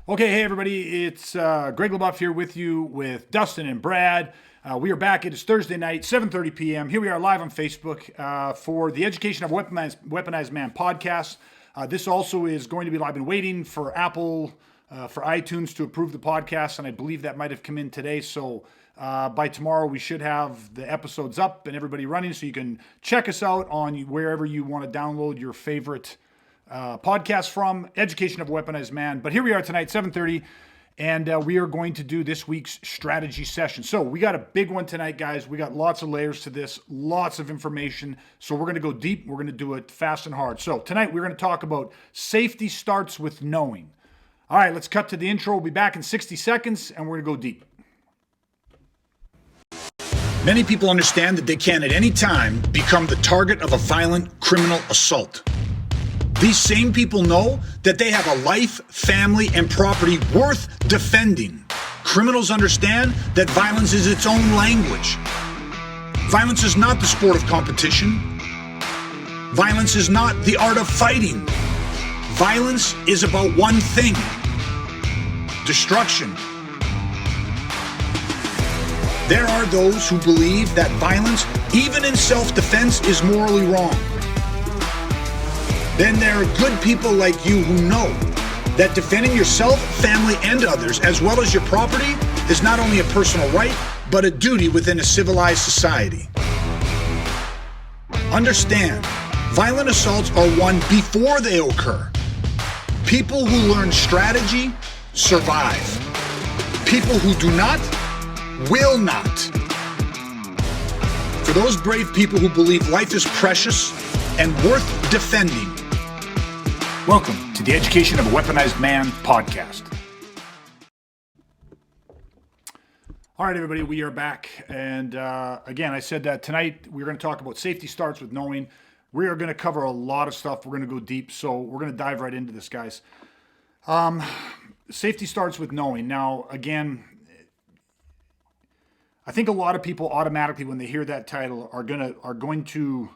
Okay, hey everybody, it's Greg LaBeouf here with you with Dustin and Brad. We are back. It is Thursday night, 7:30 p.m. Here we are live on Facebook for the Education of Weaponized Man podcast. This also is going to be live. I've been waiting for Apple, for iTunes to approve the podcast, and I believe that might have come in today. So by tomorrow, we should have the episodes up and everybody running, so you can check us out on wherever you want to download your favorite podcast from Education of a Weaponized Man. But here we are tonight, 7:30, and we are going to do this week's strategy session. So we got a big one tonight, guys. We got lots of layers to this, lots of information. So we're going to go deep. We're going to do it fast and hard. So tonight we're going to talk about safety starts with knowing. All right, let's cut to the intro. We'll be back in 60 seconds, and we're going to go deep. Many people understand that they can at any time become the target of a violent criminal assault. These same people know that they have a life, family, and property worth defending. Criminals understand that violence is its own language. Violence is not the sport of competition. Violence is not the art of fighting. Violence is about one thing: destruction. There are those who believe that violence, even in self-defense, is morally wrong. Then there are good people like you who know that defending yourself, family, and others, as well as your property, is not only a personal right, but a duty within a civilized society. Understand, violent assaults are won before they occur. People who learn strategy survive. People who do not will not. For those brave people who believe life is precious and worth defending, welcome to the Education of a Weaponized Man podcast. All right, everybody, we are back. And again, I said that tonight we're going to talk about safety starts with knowing. We are going to cover a lot of stuff. We're going to go deep. So we're going to dive right into this, guys. Safety starts with knowing. Now, again, I think a lot of people automatically, when they hear that title, are going to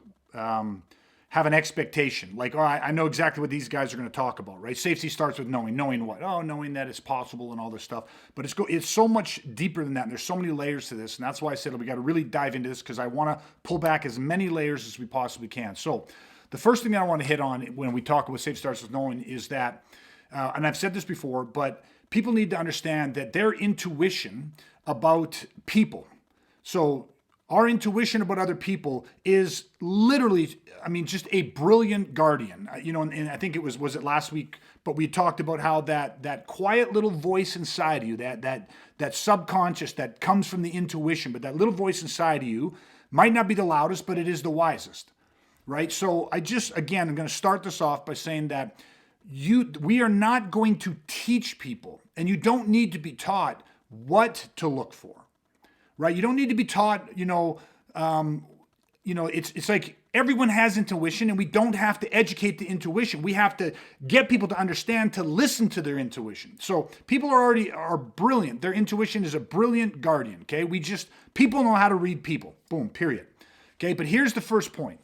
have an expectation, like, oh, I know exactly what these guys are going to talk about, right? Safety starts with knowing. Knowing what? Oh, knowing that it's possible and all this stuff. But it's so much deeper than that, and there's so many layers to this, and that's why I said we got to really dive into this, because I want to pull back as many layers as we possibly can. So the first thing that I want to hit on when we talk about safety starts with knowing is that, and I've said this before, but people need to understand that their intuition about people, so our intuition about other people is literally, just a brilliant guardian. And I think was it last week, but we talked about how that quiet little voice inside of you, that subconscious that comes from the intuition, but that little voice inside of you might not be the loudest, but it is the wisest, right? So I'm going to start this off by saying that we are not going to teach people, and you don't need to be taught what to look for. Right? You don't need to be taught, it's like everyone has intuition, and we don't have to educate the intuition. We have to get people to understand, to listen to their intuition. So people are brilliant. Their intuition is a brilliant guardian, okay? People know how to read people, boom, period. Okay, but here's the first point.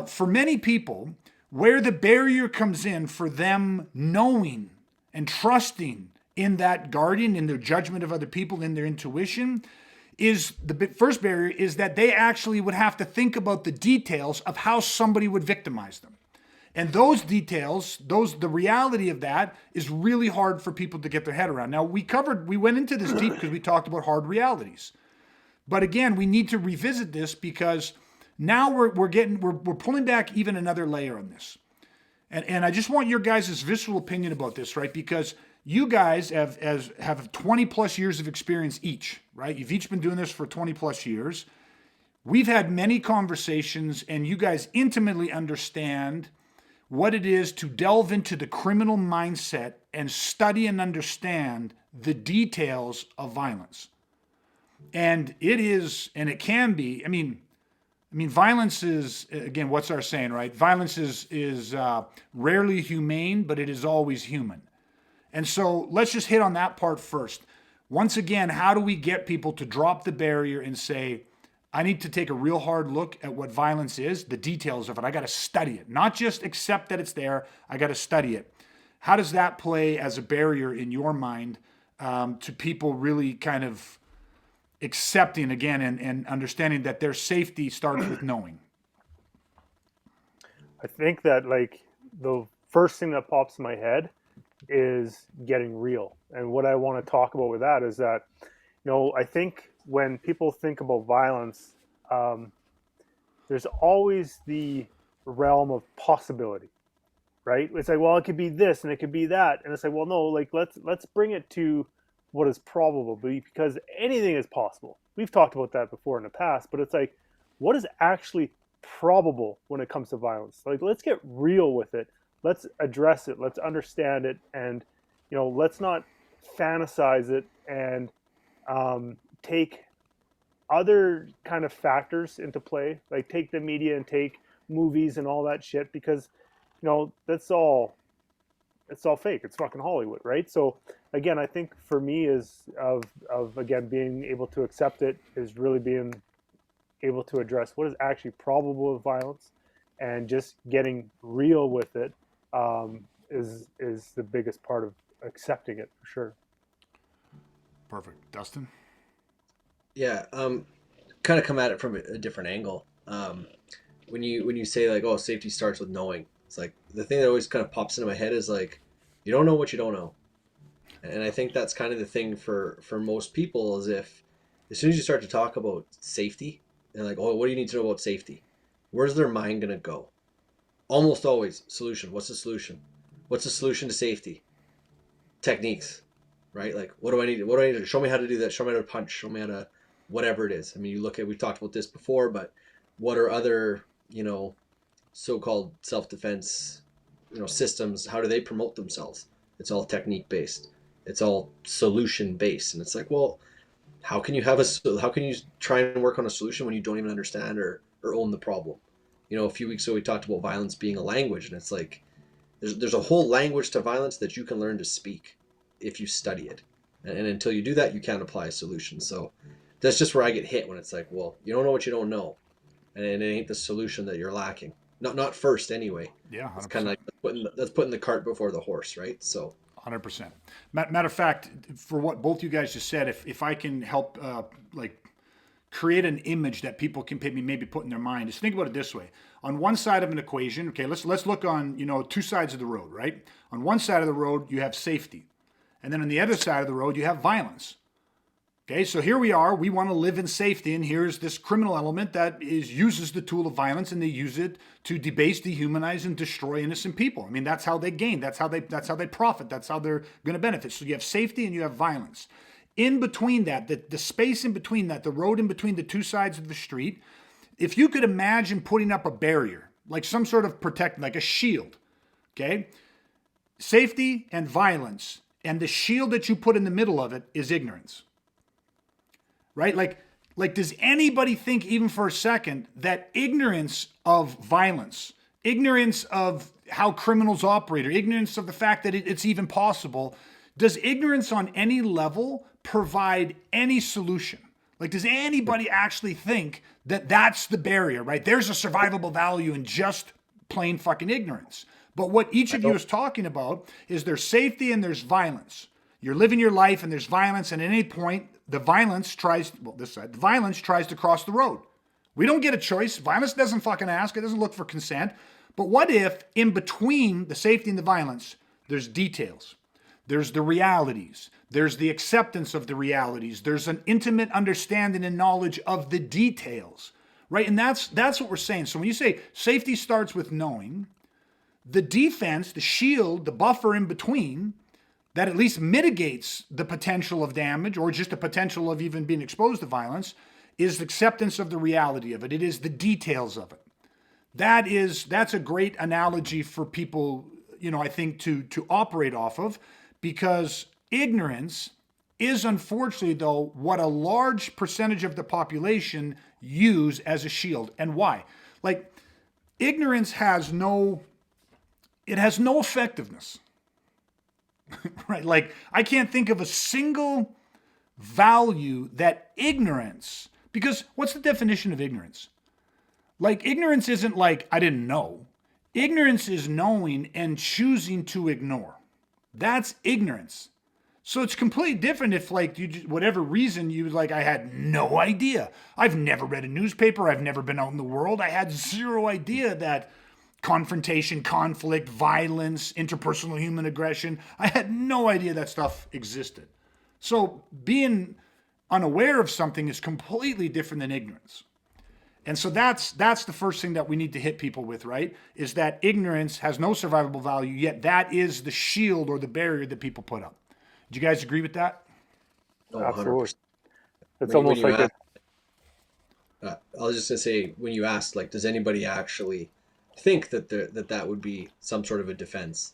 For many people, where the barrier comes in for them knowing and trusting in that guardian, in their judgment of other people, in their intuition, is the first barrier is that they actually would have to think about the details of how somebody would victimize them. And those details, the reality of that is really hard for people to get their head around. Now, we went into this deep because we talked about hard realities. But again, we need to revisit this because now we're pulling back even another layer on this. And I just want your guys' visceral opinion about this, right? Because you guys have 20 plus years of experience each, right? You've each been doing this for 20 plus years. We've had many conversations, and you guys intimately understand what it is to delve into the criminal mindset and study and understand the details of violence. And it can be, violence is, again, what's our saying, right? Violence is rarely humane, but it is always human. And so let's just hit on that part first. Once again, how do we get people to drop the barrier and say, I need to take a real hard look at what violence is, the details of it. I got to study it, not just accept that it's there. I got to study it. How does that play as a barrier in your mind to people really kind of accepting again and understanding that their safety starts with knowing? I think that like the first thing that pops in my head is getting real. And what I want to talk about with that is that, I think when people think about violence, um, there's always the realm of possibility, right? It's like, well, it could be this and it could be that, and it's like, well, no, like let's bring it to what is probable, because anything is possible. We've talked about that before in the past, but it's like, what is actually probable when it comes to violence? Like, let's get real with it. Let's address it. Let's understand it, and let's not fantasize it and take other kind of factors into play, like take the media and take movies and all that shit, because that's all it's all fake. It's fucking Hollywood, right? So again, I think for me is of again being able to accept it is really being able to address what is actually probable with violence, and just getting real with it is the biggest part of accepting it, for sure. Perfect. Dustin? Yeah, kind of come at it from a different angle. When you say like, oh, safety starts with knowing, it's like the thing that always kind of pops into my head is like, you don't know what you don't know, and I think that's kind of the thing for most people is if as soon as you start to talk about safety, they're like, oh, what do you need to know about safety? Where's their mind gonna go? Almost always solution. What's the solution? What's the solution to safety? Techniques, right? Like, what do I need? What do I need to show me how to do that? Show me how to punch. Show me how to whatever it is. I mean, we've talked about this before, but what are other, so-called self-defense, systems? How do they promote themselves? It's all technique based. It's all solution based. And it's like, well, how can you try and work on a solution when you don't even understand or own the problem? A few weeks ago we talked about violence being a language, and it's like there's a whole language to violence that you can learn to speak if you study it. And until you do that, you can't apply a solution. So that's just where I get hit when it's like, well, you don't know what you don't know, and it ain't the solution that you're lacking. Not first anyway. Yeah, 100%. It's kind of like that's putting the cart before the horse, right? So 100%. Matter of fact, for what both you guys just said, if I can help like create an image that people can maybe put in their mind, just think about it this way. On one side of an equation, okay, let's look on, two sides of the road, right? On one side of the road, you have safety. And then on the other side of the road, you have violence. Okay, so here we are. We want to live in safety, and here's this criminal element that uses the tool of violence, and they use it to debase, dehumanize, and destroy innocent people. I mean, that's how they gain. That's how they profit. That's how they're going to benefit. So you have safety and you have violence. In between that, the space in between that, the road in between the two sides of the street, if you could imagine putting up a barrier, like some sort of protect, like a shield, okay? Safety and violence, and the shield that you put in the middle of it is ignorance. Right? Like, does anybody think even for a second that ignorance of violence, ignorance of how criminals operate, or ignorance of the fact that it's even possible, does ignorance on any level provide any solution? Like, does anybody actually think that that's the barrier, right? There's a survivable value in just plain fucking ignorance. But what each of you is talking about is there's safety and there's violence. You're living your life and there's violence, and at any point, the violence tries to cross the road. We don't get a choice. Violence doesn't fucking ask. It doesn't look for consent. But what if in between the safety and the violence, there's details? There's the realities. There's the acceptance of the realities. There's an intimate understanding and knowledge of the details, right? And that's what we're saying. So when you say safety starts with knowing, the defense, the shield, the buffer in between, that at least mitigates the potential of damage or just the potential of even being exposed to violence, is acceptance of the reality of it. It is the details of it. That's a great analogy for people, I think to operate off of, because ignorance is unfortunately, though, what a large percentage of the population use as a shield. And why? Like, ignorance has no effectiveness. Right? Like, I can't think of a single value that ignorance, because what's the definition of ignorance? Like, ignorance isn't like, I didn't know. Ignorance is knowing and choosing to ignore. That's ignorance. So it's completely different if, like, you just, whatever reason you like, I had no idea. I've never read a newspaper. I've never been out in the world. I had zero idea that confrontation, conflict, violence, interpersonal human aggression, I had no idea that stuff existed. So being unaware of something is completely different than ignorance. And so that's the first thing that we need to hit people with, right? Is that ignorance has no survivable value, yet that is the shield or the barrier that people put up. Do you guys agree with that? Oh, Absolutely. 100%. It's When almost you like ask, I was just gonna say, when you asked, like, does anybody actually think that that would be some sort of a defense?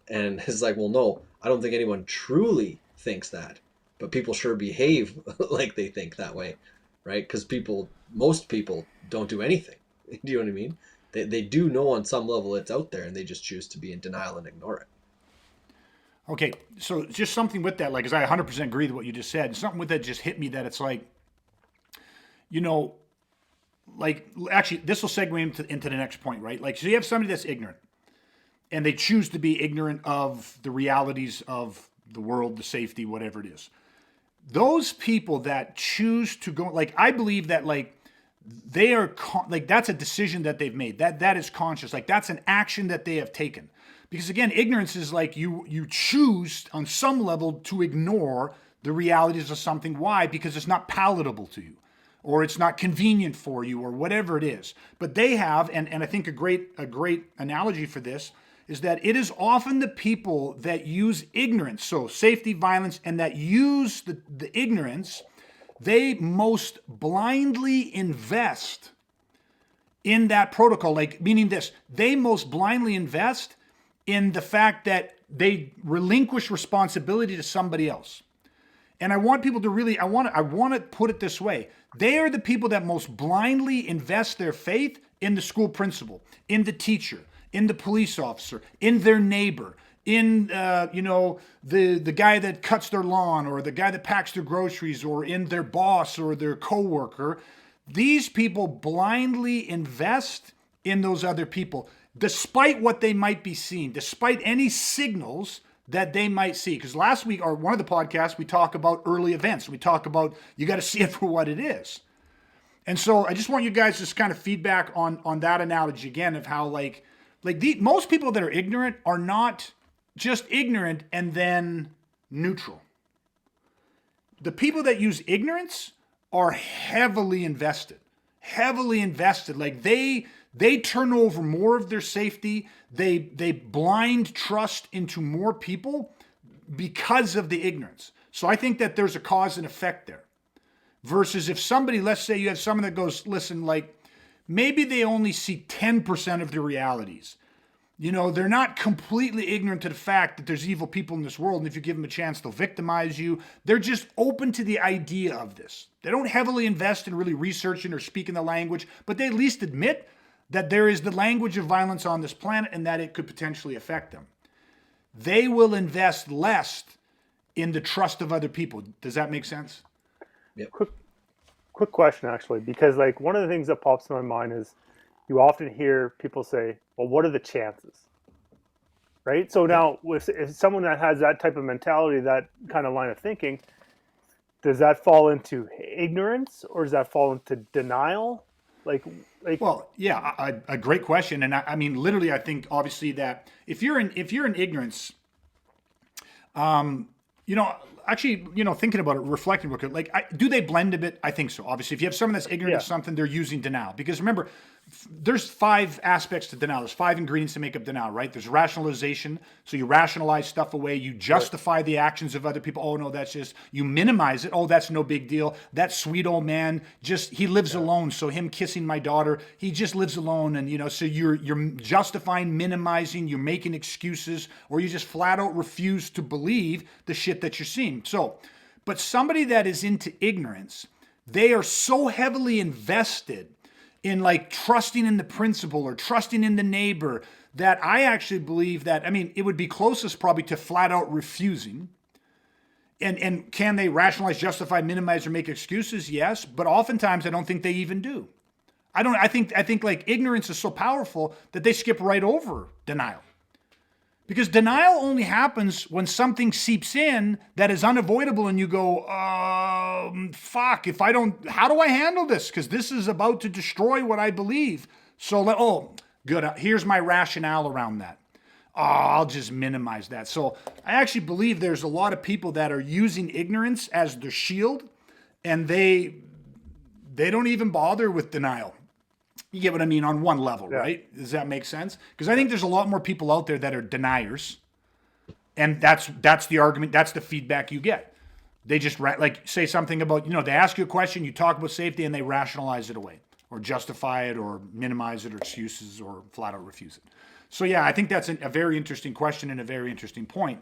And it's like, well, no, I don't think anyone truly thinks that, but people sure behave like they think that way, right? Because most people don't do anything. Do you know what I mean? They do know on some level it's out there, and they just choose to be in denial and ignore it. Okay, so just something with that, like, because I 100% agree with what you just said. Something with that just hit me that it's like, you know, like, actually, this will segue into the next point, right? Like, so you have somebody that's ignorant, and they choose to be ignorant of the realities of the world, the safety, whatever it is. Those people that choose to go, like, I believe that, like, they are like, that's a decision that they've made. That is conscious. Like, that's an action that they have taken. Because again, ignorance is like you choose on some level to ignore the realities of something. Why? Because it's not palatable to you, or it's not convenient for you, or whatever it is. But they have, and I think a great analogy for this is that it is often the people that use ignorance, so safety, violence, and that use the ignorance, they most blindly invest in that protocol. Like, meaning this, they most blindly invest in the fact that they relinquish responsibility to somebody else. And I want people to really, I want to put it this way. They are the people that most blindly invest their faith in the school principal, in the teacher, in the police officer, in their neighbor, in the guy that cuts their lawn, or the guy that packs their groceries, or in their boss or their coworker. These people blindly invest in those other people, despite what they might be seeing, despite any signals that they might see. Because last week, or one of the podcasts, we talk about early events. We talk about, you got to see it for what it is. And so I just want you guys to just kind of feedback on that analogy again of how, most people that are ignorant are not just ignorant and then neutral. The people that use ignorance are heavily invested. Like, they turn over more of their safety. They blind trust into more people because of the ignorance. So I think that there's a cause and effect there. Versus if somebody, let's say you have someone that goes, listen, like, maybe they only see 10% of the realities. You know, they're not completely ignorant to the fact that there's evil people in this world, and if you give them a chance, they'll victimize you. They're just open to the idea of this. They don't heavily invest in really researching or speaking the language, but they at least admit that there is the language of violence on this planet and that it could potentially affect them. They will invest less in the trust of other people. Does that make sense? Yep. Quick question, actually, because, like, one of the things that pops in my mind is you often hear people say, well, what are the chances? Right? So now, if someone that has that type of mentality, that kind of line of thinking, does that fall into ignorance, or does that fall into denial? Well, yeah, a great question. And I mean, literally, I think obviously that if you're in ignorance, thinking about it, reflecting real quick, do they blend a bit? I think so. Obviously, if you have someone that's ignorant of something, they're using denial. Because remember, there's 5 aspects to denial. There's 5 ingredients to make up denial, right? There's rationalization. So you rationalize stuff away. You justify the actions of other people. Oh, no, that's just, you minimize it. Oh, that's no big deal. That sweet old man, he lives alone. So him kissing my daughter, he just lives alone. And, so you're justifying, minimizing, you're making excuses, or you just flat out refuse to believe the shit that you're seeing. So, but somebody that is into ignorance, they are so heavily invested in, like, trusting in the principal or trusting in the neighbor that I actually believe that, I mean, it would be closest probably to flat out refusing. And can they rationalize, justify, minimize, or make excuses? Yes, but oftentimes I don't think they even do. I think like ignorance is so powerful that they skip right over denial. Because denial only happens when something seeps in that is unavoidable and you go, fuck, how do I handle this? Because this is about to destroy what I believe. So, good, here's my rationale around that. I'll just minimize that. So I actually believe there's a lot of people that are using ignorance as their shield, and they don't even bother with denial. You get what I mean on one level, right? Does that make sense? Because I think there's a lot more people out there that are deniers, and that's the argument. That's the feedback you get. They just say something about, they ask you a question, you talk about safety, and they rationalize it away, or justify it, or minimize it, or excuses, or flat out refuse it. So yeah, I think that's a very interesting question and a very interesting point.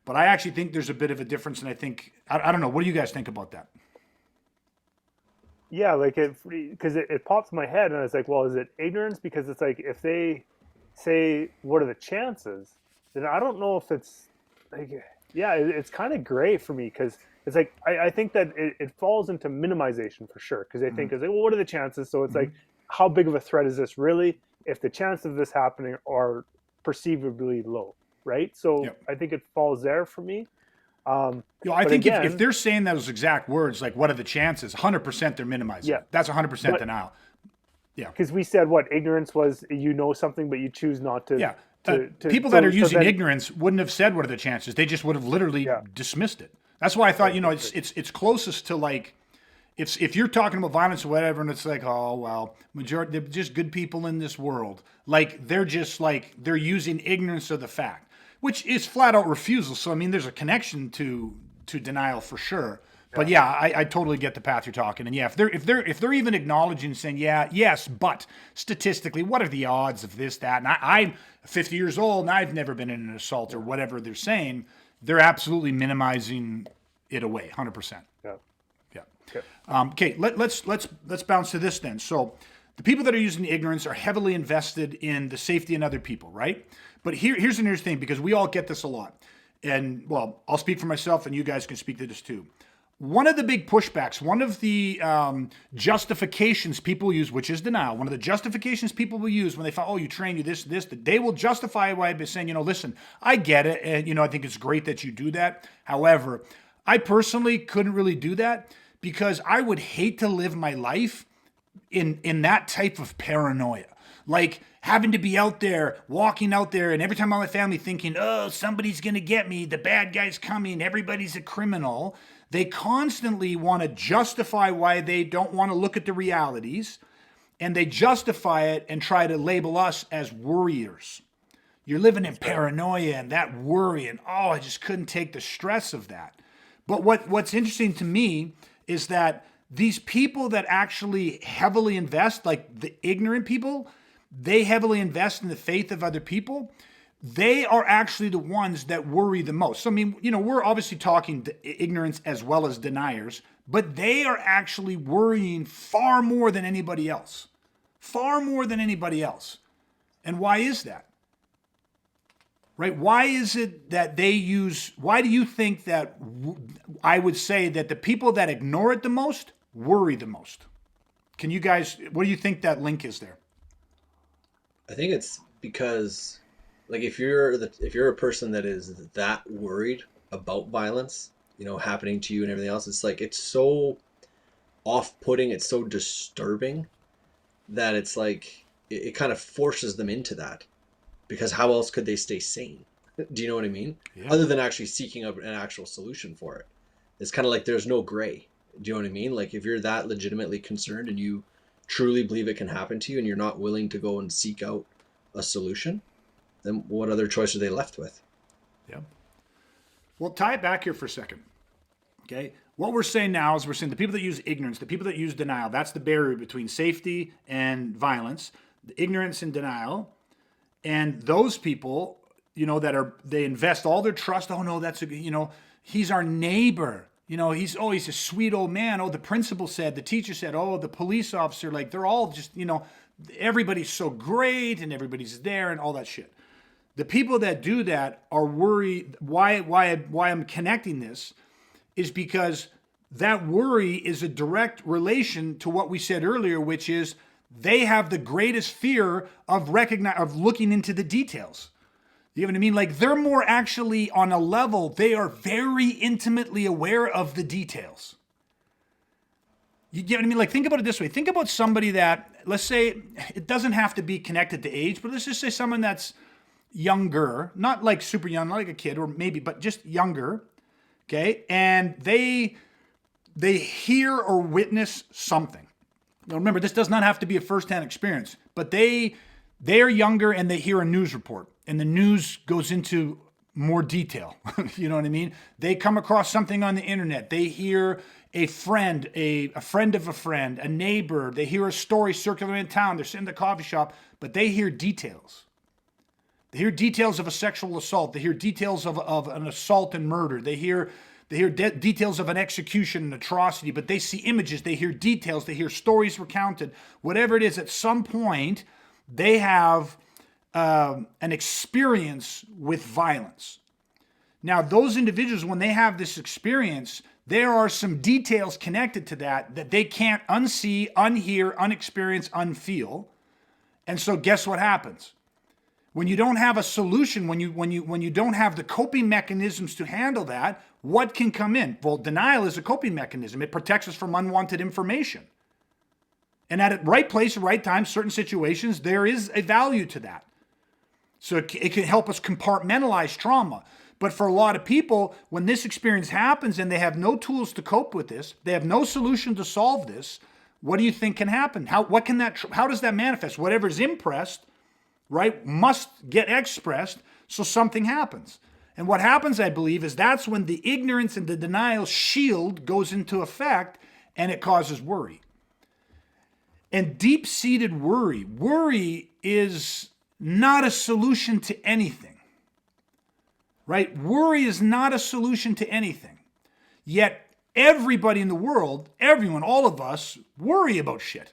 But I actually think there's a bit of a difference, and I think I don't know. What do you guys think about that? Yeah, like because it pops in my head, and it's like, well, is it ignorance? Because it's like, if they say, what are the chances? Then I don't know if it's like, yeah, it's kind of gray for me, because it's like, I think that it falls into minimization for sure. Because they think, it's like, well, what are the chances? So it's like, how big of a threat is this really? If the chances of this happening are perceivably low, right? So I think it falls there for me. I think again, if they're saying those exact words, like what are the chances, 100% they're minimizing. Yeah, that's 100% denial. Yeah, because we said what ignorance was, something, but you choose not to. Yeah, people that are using ignorance wouldn't have said what are the chances. They just would have literally dismissed it. That's why I thought, it's closest to like, if you're talking about violence or whatever, and it's like, oh well, majority they're just good people in this world. Like they're using ignorance of the fact, which is flat out refusal. So I mean, there's a connection to denial for sure. But yeah, I totally get the path you're talking. And yeah, if they're even acknowledging, saying, yes, but statistically, what are the odds of this, that? And I'm 50 years old and I've never been in an assault or whatever they're saying, they're absolutely minimizing it away, 100%. Yeah. Okay, let's bounce to this then. So the people that are using ignorance are heavily invested in the safety of other people, right? But here's an interesting thing, because we all get this a lot. And well, I'll speak for myself and you guys can speak to this too. One of the big pushbacks, one of the justifications people use, which is denial, one of the justifications people will use when they find, you train, you this, that they will justify it by saying, listen, I get it. And, I think it's great that you do that. However, I personally couldn't really do that, because I would hate to live my life in that type of paranoia. Like having to be out there, walking out there, and every time I'm with my family thinking, somebody's going to get me, the bad guy's coming, everybody's a criminal. They constantly want to justify why they don't want to look at the realities, and they justify it and try to label us as worriers. You're living in paranoia and that worry, and I just couldn't take the stress of that. But what's interesting to me is that these people that actually heavily invest, like the ignorant people, they heavily invest in the faith of other people. They are actually the ones that worry the most. So, I mean, we're obviously talking ignorance as well as deniers, but they are actually worrying far more than anybody else. Far more than anybody else. And why is that? Right? Why is it that why do you think that I would say that the people that ignore it the most worry the most? Can you guys, what do you think that link is there? I think it's because, like, if you're a person that is that worried about violence, happening to you and everything else, it's like, it's so off-putting, it's so disturbing that it's like, it kind of forces them into that. Because how else could they stay sane? Do you know what I mean? Yeah. Other than actually seeking out an actual solution for it. It's kind of like there's no gray. Do you know what I mean? Like if you're that legitimately concerned and you truly believe it can happen to you and you're not willing to go and seek out a solution, then what other choice are they left with? Yeah. Well, tie it back here for a second. Okay. What we're saying now is we're saying the people that use ignorance, the people that use denial, that's the barrier between safety and violence, the ignorance and denial. And those people, they invest all their trust. Oh no, he's our neighbor. He's a sweet old man. Oh, the principal said, the teacher said, the police officer, like they're all just, everybody's so great and everybody's there and all that shit. The people that do that are worried. Why I'm connecting this is because that worry is a direct relation to what we said earlier, which is they have the greatest fear of looking into the details. You know what I mean? Like they're more actually on a level, they are very intimately aware of the details. You get what I mean? Like think about it this way. Think about somebody that, let's say, it doesn't have to be connected to age, but let's just say someone that's younger, not like super young, not like a kid, or maybe, but just younger, okay? And they hear or witness something. Now remember, this does not have to be a firsthand experience, but they're younger and they hear a news report, and the news goes into more detail. You know what I mean? They come across something on the internet. They hear a friend, a friend of a friend, a neighbor. They hear a story circulating in town. They're sitting in the coffee shop, but they hear details. They hear details of a sexual assault. They hear details of an assault and murder. They hear details of an execution, an atrocity, but they see images. They hear details. They hear stories recounted. Whatever it is, at some point, they have an experience with violence. Now, those individuals, when they have this experience, there are some details connected to that they can't unsee, unhear, unexperience, unfeel. And so guess what happens? When you don't have a solution, when you don't have the coping mechanisms to handle that, what can come in? Well, denial is a coping mechanism. It protects us from unwanted information. And at the right place, right time, certain situations, there is a value to that. So it can help us compartmentalize trauma. But for a lot of people, when this experience happens and they have no tools to cope with this, they have no solution to solve this, what do you think can happen? How does that manifest? Whatever's impressed, right, must get expressed, so something happens. And what happens, I believe, is that's when the ignorance and the denial shield goes into effect and it causes worry. And deep-seated worry is not a solution to anything. Right? Worry is not a solution to anything. Yet everybody in the world, everyone, all of us, worry about shit.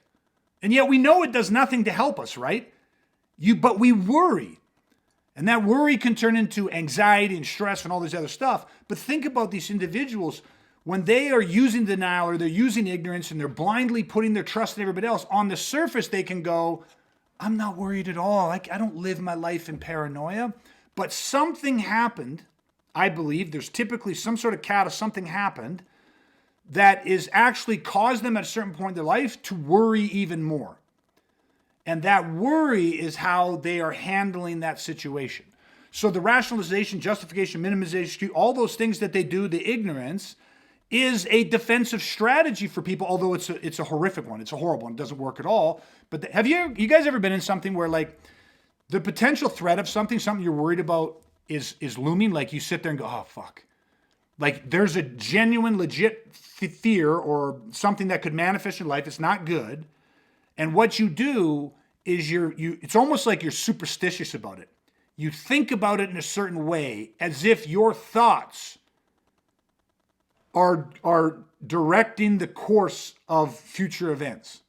And yet we know it does nothing to help us, right? But we worry. And that worry can turn into anxiety and stress and all this other stuff. But think about these individuals when they are using denial or they're using ignorance and they're blindly putting their trust in everybody else. On the surface, they can go, I'm not worried at all. I don't live my life in paranoia. But something happened, I believe, there's typically some sort of catalyst, something happened that is actually caused them at a certain point in their life to worry even more. And that worry is how they are handling that situation. So the rationalization, justification, minimization, all those things that they do, the ignorance, is a defensive strategy for people, although it's a horrific one. It's a horrible one. It doesn't work at all. But have you guys ever been in something where like the potential threat of something you're worried about is looming? Like you sit there and go, oh, fuck. Like there's a genuine, legit fear or something that could manifest in life. It's not good. And what you do is it's almost like you're superstitious about it. You think about it in a certain way as if your thoughts are directing the course of future events.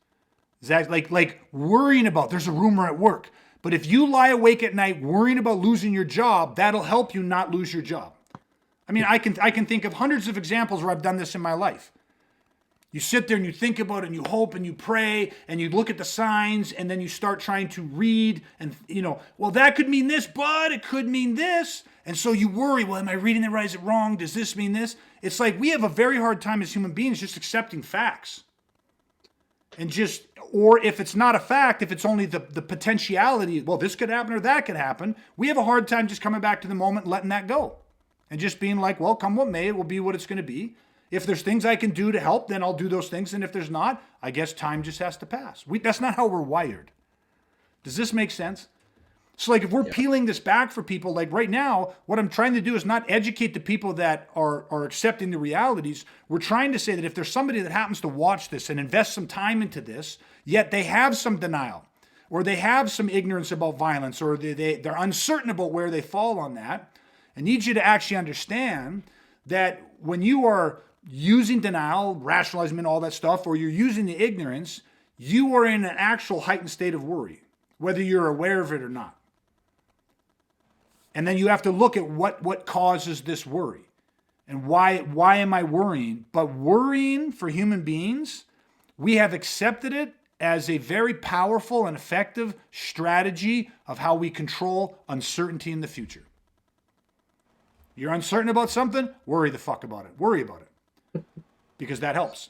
Is that like worrying about, there's a rumor at work. But if you lie awake at night worrying about losing your job, that'll help you not lose your job. I mean, I can think of hundreds of examples where I've done this in my life. You sit there and you think about it and you hope and you pray and you look at the signs and then you start trying to read and, well, that could mean this, but it could mean this. And so you worry, well, am I reading it right? Is it wrong? Does this mean this? It's like we have a very hard time as human beings just accepting facts. And or if it's not a fact, if it's only the potentiality, well, this could happen or that could happen, we have a hard time just coming back to the moment and letting that go. And just being like, well, come what may, it will be what it's going to be. If there's things I can do to help, then I'll do those things. And if there's not, I guess time just has to pass. That's not how we're wired. Does this make sense? So like if we're peeling this back for people, like right now, what I'm trying to do is not educate the people that are accepting the realities. We're trying to say that if there's somebody that happens to watch this and invest some time into this, yet they have some denial, or they have some ignorance about violence, or they're uncertain about where they fall on that, I need you to actually understand that when you are using denial, rationalizing all that stuff, or you're using the ignorance, you are in an actual heightened state of worry, whether you're aware of it or not. And then you have to look at what causes this worry and why am I worrying? But worrying for human beings, we have accepted it as a very powerful and effective strategy of how we control uncertainty in the future. You're uncertain about something? Worry the fuck about it. Worry about it. Because that helps.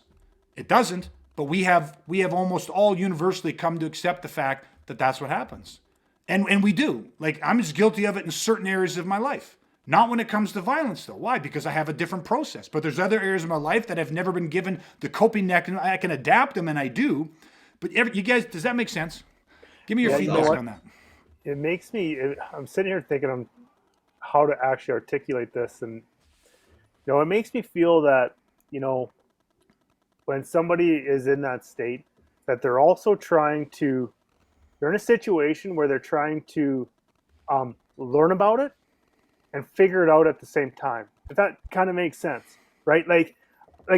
It doesn't, but we have almost all universally come to accept the fact that that's what happens. And we do. Like, I'm just guilty of it in certain areas of my life. Not when it comes to violence, though. Why? Because I have a different process. But there's other areas of my life that I've never been given the coping mechanism. I can adapt them, and I do. But you guys, does that make sense? Give me your feedback on that. It makes me, I'm sitting here thinking on how to actually articulate this. And, it makes me feel that, when somebody is in that state, that they're also they're in a situation where they're trying to learn about it and figure it out at the same time. If that kind of makes sense, right? Like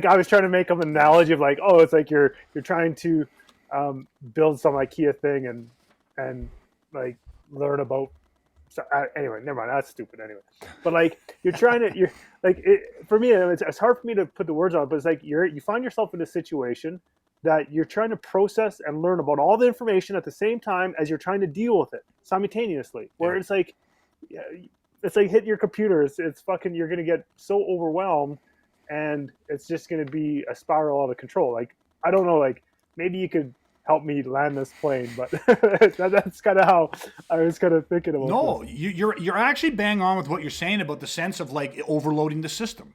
I was trying to make an analogy of like, oh, it's like you're trying to build some IKEA thing and like learn about. So, anyway, never mind. That's stupid. Anyway, but like you're like for me, it's hard for me to put the words on it. But it's like you find yourself in a situation that you're trying to process and learn about all the information at the same time as you're trying to deal with it simultaneously. Where it's like hitting your computer. It's fucking. You're gonna get so overwhelmed, and it's just gonna be a spiral out of control. Like, I don't know. Like, maybe you could help me land this plane, but that's kind of how I was kind of thinking about. No, this. you're actually bang on with what you're saying about the sense of like overloading the system,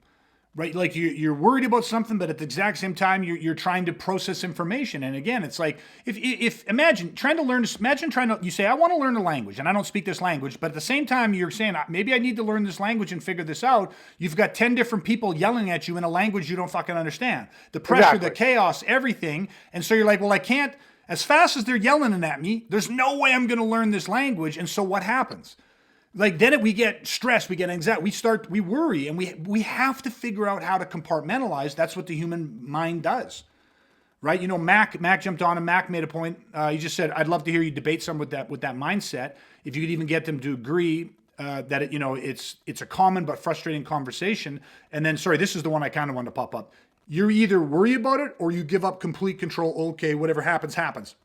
right? Like you're worried about something, but at the exact same time you're trying to process information. And again, it's like if imagine trying to you say I want to learn a language and I don't speak this language, but at the same time you're saying maybe I need to learn this language and figure this out. You've got 10 different people yelling at you in a language you don't fucking understand. The pressure, the chaos, everything, and so you're like, well, I can't. As fast as they're yelling at me, there's no way I'm going to learn this language. And so what happens? Like then we get stressed, we get anxiety, we worry, and we have to figure out how to compartmentalize. That's what the human mind does, right? Mac jumped on and Mac made a point. He just said, "I'd love to hear you debate some with that mindset. If you could even get them to agree that it's a common but frustrating conversation." And then, sorry, this is the one I kind of wanted to pop up. You either worry about it or you give up complete control. Okay, whatever happens, happens.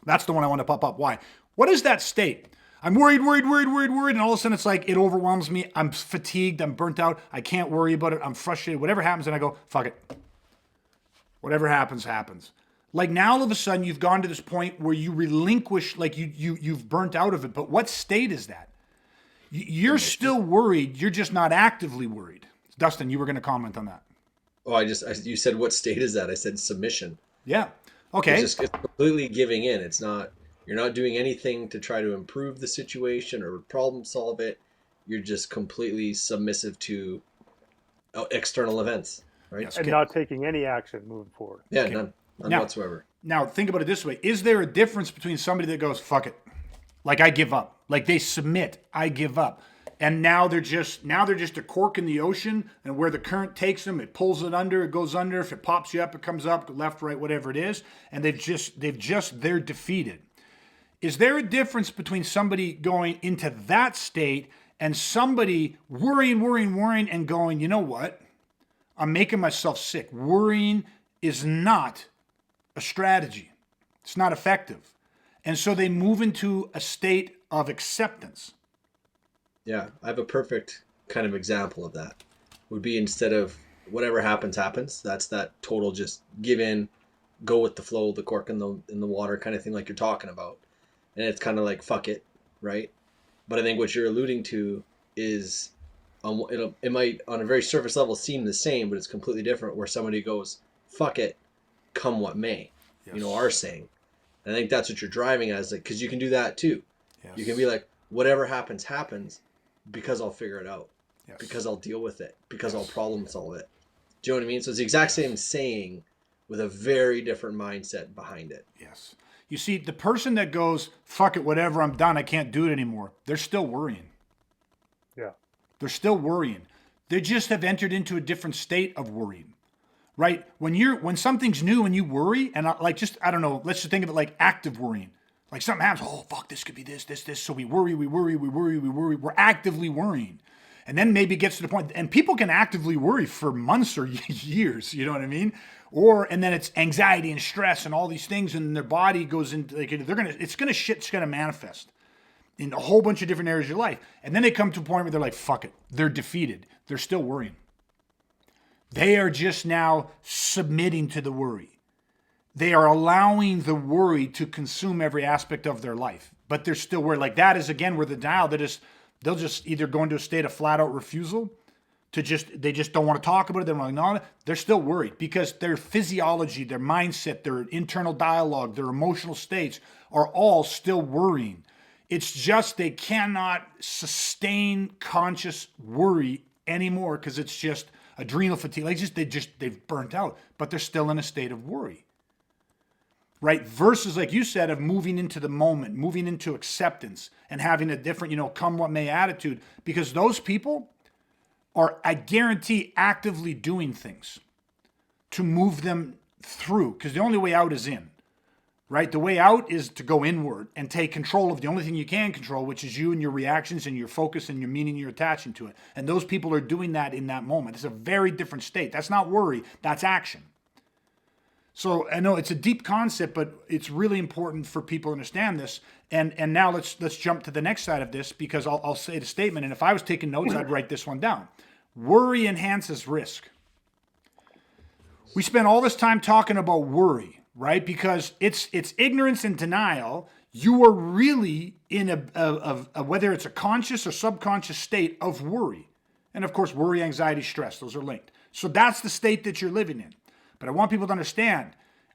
That's the one I want to pop up. Why? What is that state? I'm worried, and all of a sudden it's like it overwhelms me. I'm fatigued, I'm burnt out, I can't worry about it, I'm frustrated, whatever happens, and I go, fuck it. Whatever happens, happens. Like now all of a sudden you've gone to this point where you relinquish, like you've burnt out of it. But what state is that? You're still worried, you're just not actively worried. Dustin, you were going to comment on that. Oh, you said, what state is that? I said submission. Yeah. Okay. It's completely giving in. It's not, you're not doing anything to try to improve the situation or problem solve it. You're just completely submissive to external events, right? Yes, and not taking any action moving forward. Yeah, none whatsoever. Now, think about it this way. Is there a difference between somebody that goes, fuck it, like I give up, like they submit, I give up, and now they're just a cork in the ocean, and where the current takes them, it pulls it under, it goes under. If it pops you up, it comes up, left, right, whatever it is, and they're defeated. Is there a difference between somebody going into that state and somebody worrying and going, you know what? I'm making myself sick. Worrying is not a strategy. It's not effective. And so they move into a state of acceptance. Yeah, I have a perfect kind of example of that. Would be instead of whatever happens, happens. That's that total just give in, go with the flow, the cork in the water kind of thing like you're talking about. And it's kind of like, fuck it, right? But I think what you're alluding to is, it might on a very surface level seem the same, but it's completely different where somebody goes, fuck it, come what may, yes. Are saying. And I think that's what you're driving at, is like, because you can do that too. Yes. You can be like, whatever happens, happens, because I'll figure it out, yes. Because I'll deal with it, because yes. I'll problem solve it. Do you know what I mean? So it's the exact same saying with a very different mindset behind it. Yes. You see, the person that goes, fuck it, whatever, I'm done, I can't do it anymore, they're still worrying. Yeah. They're still worrying. They just have entered into a different state of worrying, right? When something's new and you worry, and let's just think of it like active worrying. Like something happens, oh, fuck, this could be this. So we worry. We're actively worrying. And then maybe it gets to the point, and people can actively worry for months or years, you know what I mean? And then it's anxiety and stress and all these things, and their body goes into, like, it's gonna manifest. in a whole bunch of different areas of your life. And then they come to a point where they're like, fuck it. They're defeated. They're still worrying. They are just now submitting to the worry. They are allowing the worry to consume every aspect of their life. But they're still worried. Like that is, again, where the denial, they'll just either go into a state of flat out refusal they just don't want to talk about it. They don't want to acknowledge it. They're still worried because their physiology, their mindset, their internal dialogue, their emotional states are all still worrying. It's just they cannot sustain conscious worry anymore because it's just adrenal fatigue. Like they've burnt out, but they're still in a state of worry. Right? Versus, like you said, of moving into the moment, moving into acceptance and having a different, come what may attitude, because those people are, I guarantee, actively doing things to move them through, because the only way out is in, right? The way out is to go inward and take control of the only thing you can control, which is you and your reactions and your focus and your meaning you're attaching to it. And those people are doing that in that moment. It's a very different state. That's not worry, that's action. So I know it's a deep concept, but it's really important for people to understand this. And now let's jump to the next side of this, because I'll say the statement, and if I was taking notes, I'd write this one down. Worry enhances risk. We spend all this time talking about worry, right? Because it's ignorance and denial. You are really in a whether it's a conscious or subconscious state of worry. And of course, worry, anxiety, stress, those are linked. So that's the state that you're living in. But I want people to understand,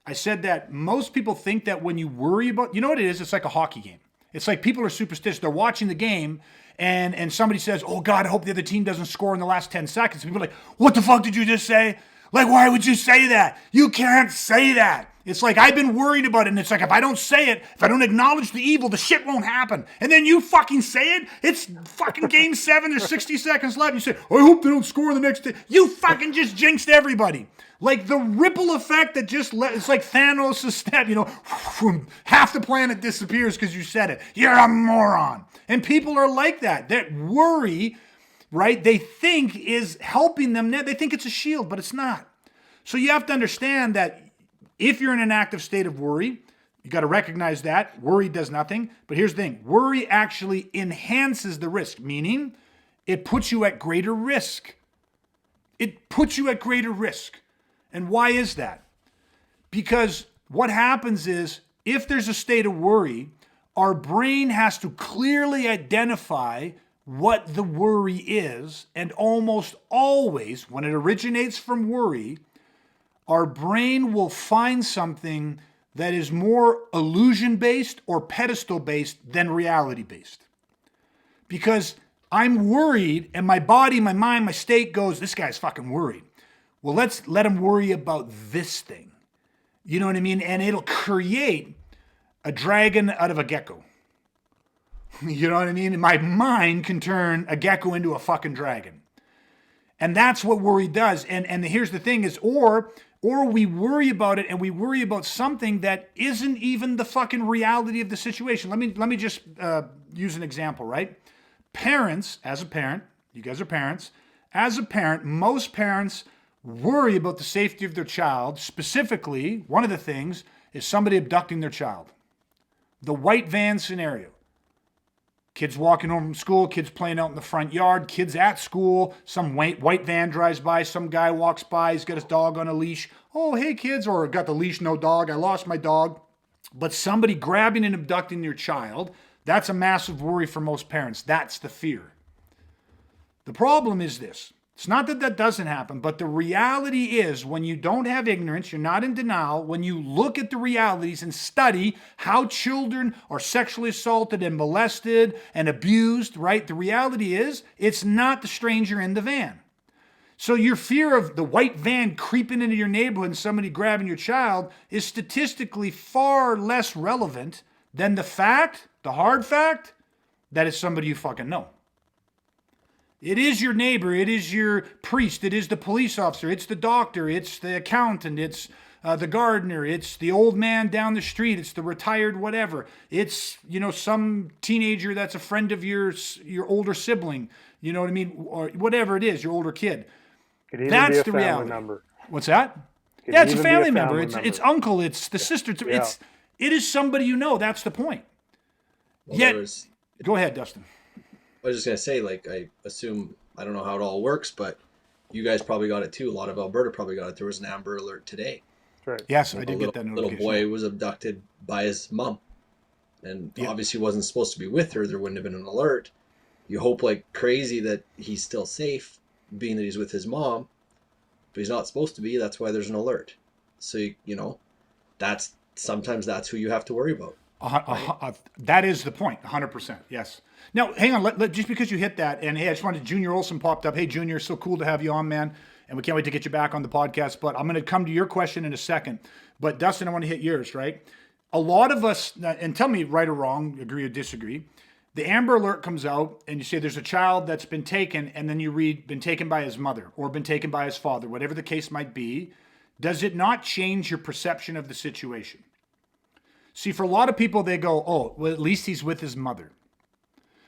I said that most people think that when you worry about, you know what it is? It's like a hockey game. It's like people are superstitious. They're watching the game and somebody says, oh God, I hope the other team doesn't score in the last 10 seconds. People are like, what the fuck did you just say? Like, why would you say that? You can't say that. It's like, I've been worried about it. And it's like, if I don't say it, if I don't acknowledge the evil, the shit won't happen. And then you fucking say it. It's fucking game 7. There's 60 seconds left. You say, I hope they don't score the next day. You fucking just jinxed everybody. Like the ripple effect that it's like Thanos' step, half the planet disappears because you said it. You're a moron. And people are like that. That worry, right, they think is helping them. They think it's a shield, but it's not. So you have to understand that if you're in an active state of worry, you got to recognize that. Worry does nothing. But here's the thing. Worry actually enhances the risk, meaning it puts you at greater risk. It puts you at greater risk. And why is that? Because what happens is, if there's a state of worry, our brain has to clearly identify what the worry is. And almost always, when it originates from worry, our brain will find something that is more illusion-based or pedestal-based than reality-based. Because I'm worried, and my body, my mind, my state goes, this guy's fucking worried. Well, let's let him worry about this thing. You know what I mean? And it'll create a dragon out of a gecko. You know what I mean? And my mind can turn a gecko into a fucking dragon. And that's what worry does. And here's the thing is, or we worry about it and we worry about something that isn't even the fucking reality of the situation. Let me just use an example, right? Parents, as a parent, you guys are parents. As a parent, most parents worry about the safety of their child. Specifically, one of the things is somebody abducting their child. The white van scenario. Kids walking home from school, kids playing out in the front yard, kids at school, some white van drives by, some guy walks by, he's got his dog on a leash. Oh, hey kids, or got the leash, no dog, I lost my dog. But somebody grabbing and abducting your child, that's a massive worry for most parents. That's the fear. The problem is this. It's not that that doesn't happen, but the reality is when you don't have ignorance, you're not in denial, when you look at the realities and study how children are sexually assaulted and molested and abused, right? The reality is it's not the stranger in the van. So your fear of the white van creeping into your neighborhood and somebody grabbing your child is statistically far less relevant than the fact, the hard fact, that it's somebody you fucking know. It is your neighbor, it is your priest, it is the police officer, it's the doctor, it's the accountant, it's the gardener, it's the old man down the street, it's the retired whatever. It's, some teenager that's a friend of your older sibling, you know what I mean? Or whatever it is, your older kid. That's the reality. Member. What's that? Yeah, it's a family member. It's uncle, it's the sister. It is somebody you know. That's the point. Well, Yet, Go ahead, Dustin. I was just gonna say, like, I assume I don't know how it all works, but you guys probably got it too. A lot of Alberta probably got it. There was an Amber Alert today. That's right. Yes, You I know, did get that little notification. boy was abducted by his mom, and obviously wasn't supposed to be with her. There wouldn't have been an alert. You hope like crazy that he's still safe, being that he's with his mom, but he's not supposed to be. That's why there's an alert. So you know, that's sometimes that's who you have to worry about. That is the point, 100%. Yes. Now, hang on. Just because you hit that, and hey, I just wanted Junior Olson popped up. Hey, Junior, so cool to have you on, man. And we can't wait to get you back on the podcast. But I'm going to come to your question in a second. But Dustin, I want to hit yours, right? A lot of us, and tell me right or wrong, agree or disagree. The Amber Alert comes out, and you say there's a child that's been taken, and then you read been taken by his mother or been taken by his father, whatever the case might be. Does it not change your perception of the situation? See, for a lot of people, they go, oh, well, at least he's with his mother.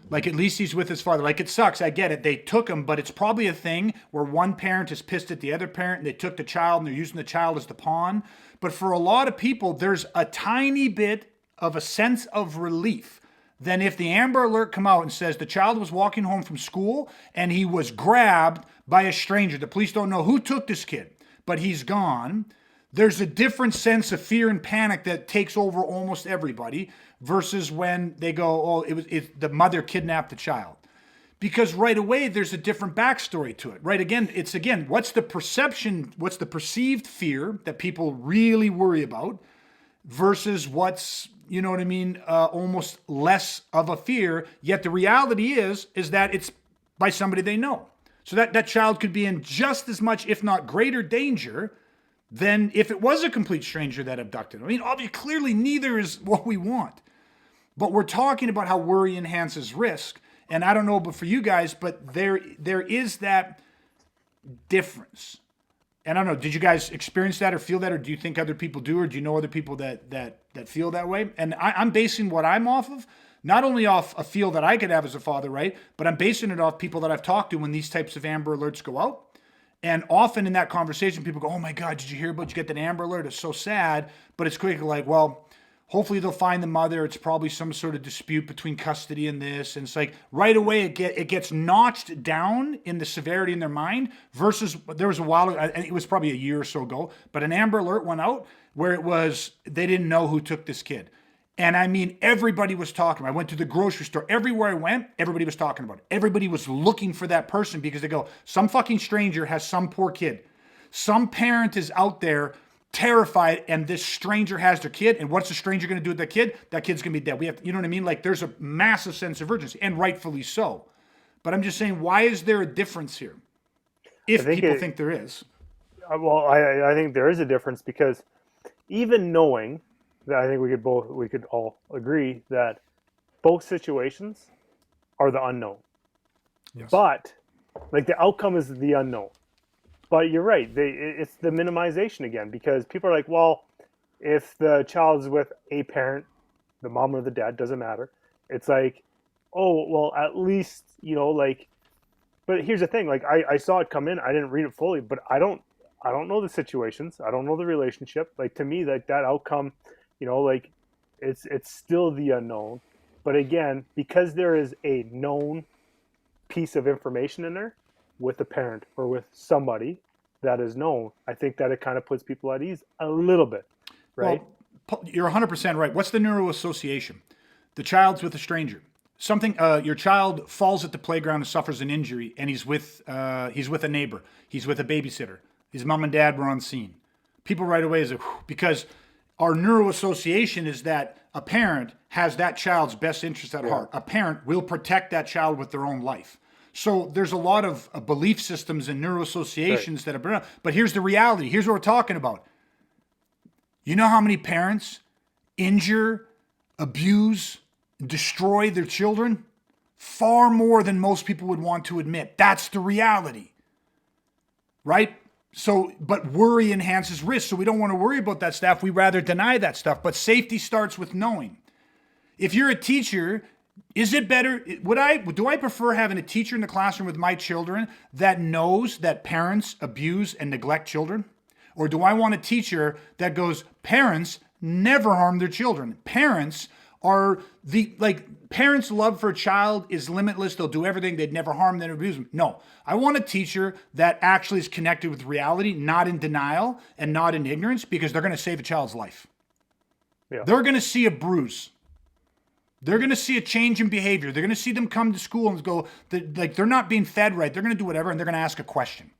Like, at least he's with his father. Like, it sucks. I get it. They took him, but it's probably a thing where one parent is pissed at the other parent and they took the child and they're using the child as the pawn. But for a lot of people, there's a tiny bit of a sense of relief than if the Amber Alert come out and says the child was walking home from school and he was grabbed by a stranger. The police don't know who took this kid, but he's gone. There's a different sense of fear and panic that takes over almost everybody versus when they go, oh, the mother kidnapped the child. Because right away, there's a different backstory to it, right? Again, what's the perception, what's the perceived fear that people really worry about versus what's, you know what I mean, almost less of a fear, yet the reality is that it's by somebody they know. So that child could be in just as much, if not greater danger than if it was a complete stranger that abducted him. I mean, obviously, clearly neither is what we want. But we're talking about how worry enhances risk. And I don't know, but for you guys, but there is that difference. And I don't know, did you guys experience that or feel that, or do you think other people do, or do you know other people that feel that way? And I'm basing what I'm off of, not only off a feel that I could have as a father, right? But I'm basing it off people that I've talked to when these types of Amber Alerts go out. And often in that conversation, people go, oh my God, did you hear about, you get that Amber Alert? It's so sad. But it's quickly like, well, hopefully they'll find the mother. It's probably some sort of dispute between custody and this. And it's like right away, it gets notched down in the severity in their mind versus there was a while, and it was probably a year or so ago, but an Amber Alert went out where it was, they didn't know who took this kid. And I mean, everybody was talking. I went to the grocery store. Everywhere I went, everybody was talking about it. Everybody was looking for that person because they go, some fucking stranger has some poor kid. Some parent is out there terrified and this stranger has their kid. And what's the stranger going to do with that kid? That kid's going to be dead. We have, you know what I mean? Like there's a massive sense of urgency and rightfully so. But I'm just saying, why is there a difference here? If people think there is. Well, I think there is a difference because even knowing that I think we could all agree that both situations are the unknown. Yes. But like the outcome is the unknown. But you're right, it's the minimization again because people are like, well, if the child is with a parent, the mom or the dad, doesn't matter. It's like, oh, well, at least, you know, like, but here's the thing, like I saw it come in, I didn't read it fully, but I don't know the situations. I don't know the relationship. Like to me, like that outcome, you know, like it's still the unknown. But again, because there is a known piece of information in there with a parent or with somebody that is known, I think that it kind of puts people at ease a little bit, right? Well, you're 100% right. What's the neuroassociation? The child's with a stranger. Something, your child falls at the playground and suffers an injury, and he's with a neighbor. He's with a babysitter. His mom and dad were on scene. People right away is because our neuroassociation is that a parent has that child's best interest at heart. A parent will protect that child with their own life. So there's a lot of belief systems and neuroassociations that have been. But here's the reality. Here's what we're talking about. You know how many parents injure, abuse, destroy their children? Far more than most people would want to admit. That's the reality. Right? So, but worry enhances risk. So we don't want to worry about that stuff. We rather deny that stuff. But safety starts with knowing. If you're a teacher, is it better? Do I prefer having a teacher in the classroom with my children that knows that parents abuse and neglect children? Or do I want a teacher that goes, parents never harm their children? Parents are parents' love for a child is limitless. They'll do everything. They'd never harm them, abuse them. No, I want a teacher that actually is connected with reality, not in denial and not in ignorance, because they're going to save a child's life. Yeah. They're going to see a bruise. They're going to see a change in behavior. They're going to see them come to school and go, like they're not being fed right. They're going to do whatever, and they're going to ask a question.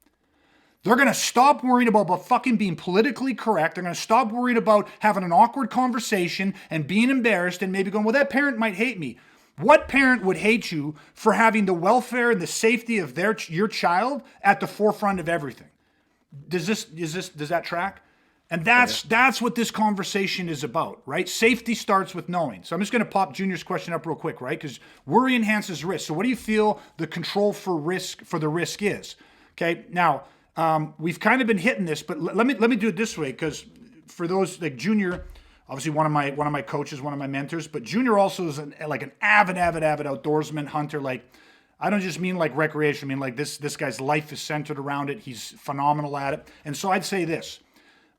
They're going to stop worrying about fucking being politically correct. They're going to stop worrying about having an awkward conversation and being embarrassed and maybe going, well, that parent might hate me. What parent would hate you for having the welfare and the safety of your child at the forefront of everything? Does that track? And that's what this conversation is about, right? Safety starts with knowing. So I'm just going to pop Junior's question up real quick, right? Because worry enhances risk. So what do you feel the control for the risk is? Okay, now we've kind of been hitting this, but let me do it this way, because for those like Junior, obviously one of my coaches, one of my mentors, but Junior also is like an avid outdoorsman, hunter. Like I don't just mean like recreation. I mean like this guy's life is centered around it. He's phenomenal at it. And so I'd say this.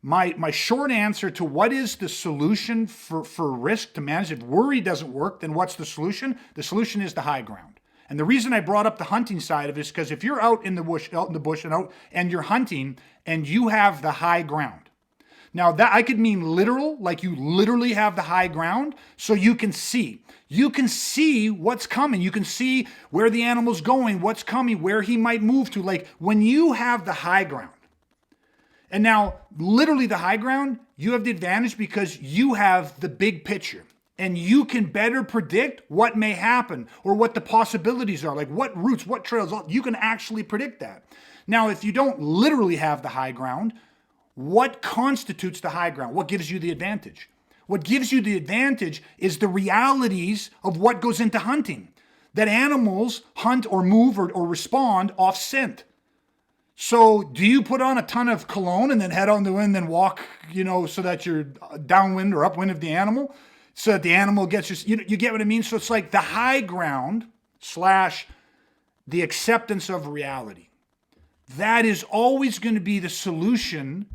My short answer to what is the solution for risk to manage, if worry doesn't work, then what's the solution? The solution is the high ground. And the reason I brought up the hunting side of it is because if you're out in the bush and you're hunting and you have the high ground. Now that I could mean literal, like you literally have the high ground, so you can see. You can see what's coming. You can see where the animal's going, what's coming, where he might move to. Like when you have the high ground. And now, literally the high ground, you have the advantage because you have the big picture. And you can better predict what may happen or what the possibilities are, like what routes, what trails. You can actually predict that. Now, if you don't literally have the high ground, what constitutes the high ground? What gives you the advantage? What gives you the advantage is the realities of what goes into hunting. That animals hunt or move or respond off scent. So do you put on a ton of cologne and then head on the wind and walk, so that you're downwind or upwind of the animal? So that the animal gets you get what I mean? So it's like the high ground / the acceptance of reality. That is always going to be the solution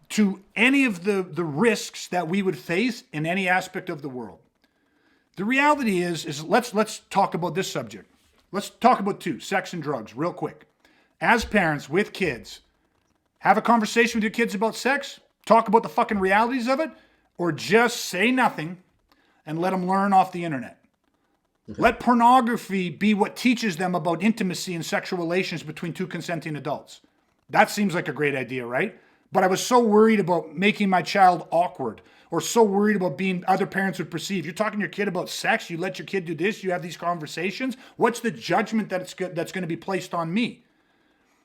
to any of the risks that we would face in any aspect of the world. The reality is let's talk about this subject. Let's talk about two, sex and drugs, real quick. As parents with kids, have a conversation with your kids about sex, talk about the fucking realities of it, or just say nothing and let them learn off the internet. Let pornography be what teaches them about intimacy and sexual relations between two consenting adults. That seems like a great idea, right? But I was so worried about making my child awkward or so worried about being other parents would perceive. You're talking to your kid about sex, you let your kid do this, you have these conversations. What's the judgment that's going to be placed on me?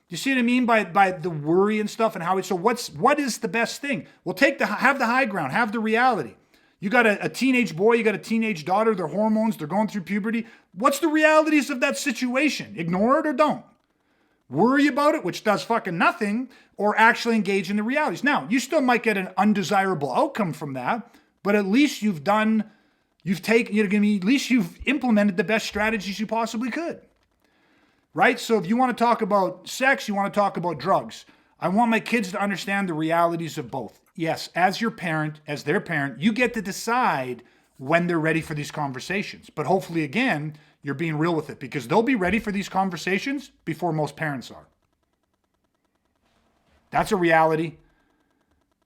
You see what I mean by the worry and stuff and how it's, so what is the best thing? Well, have the high ground, have the reality. You got a teenage boy, you got a teenage daughter, their hormones, they're going through puberty. What's the realities of that situation? Ignore it or don't. Worry about it, which does fucking nothing, or actually engage in the realities. Now, you still might get an undesirable outcome from that, but at least at least you've implemented the best strategies you possibly could. Right? So if you want to talk about sex, you want to talk about drugs. I want my kids to understand the realities of both. Yes, as their parent, you get to decide when they're ready for these conversations. But hopefully, again, you're being real with it because they'll be ready for these conversations before most parents are. That's a reality,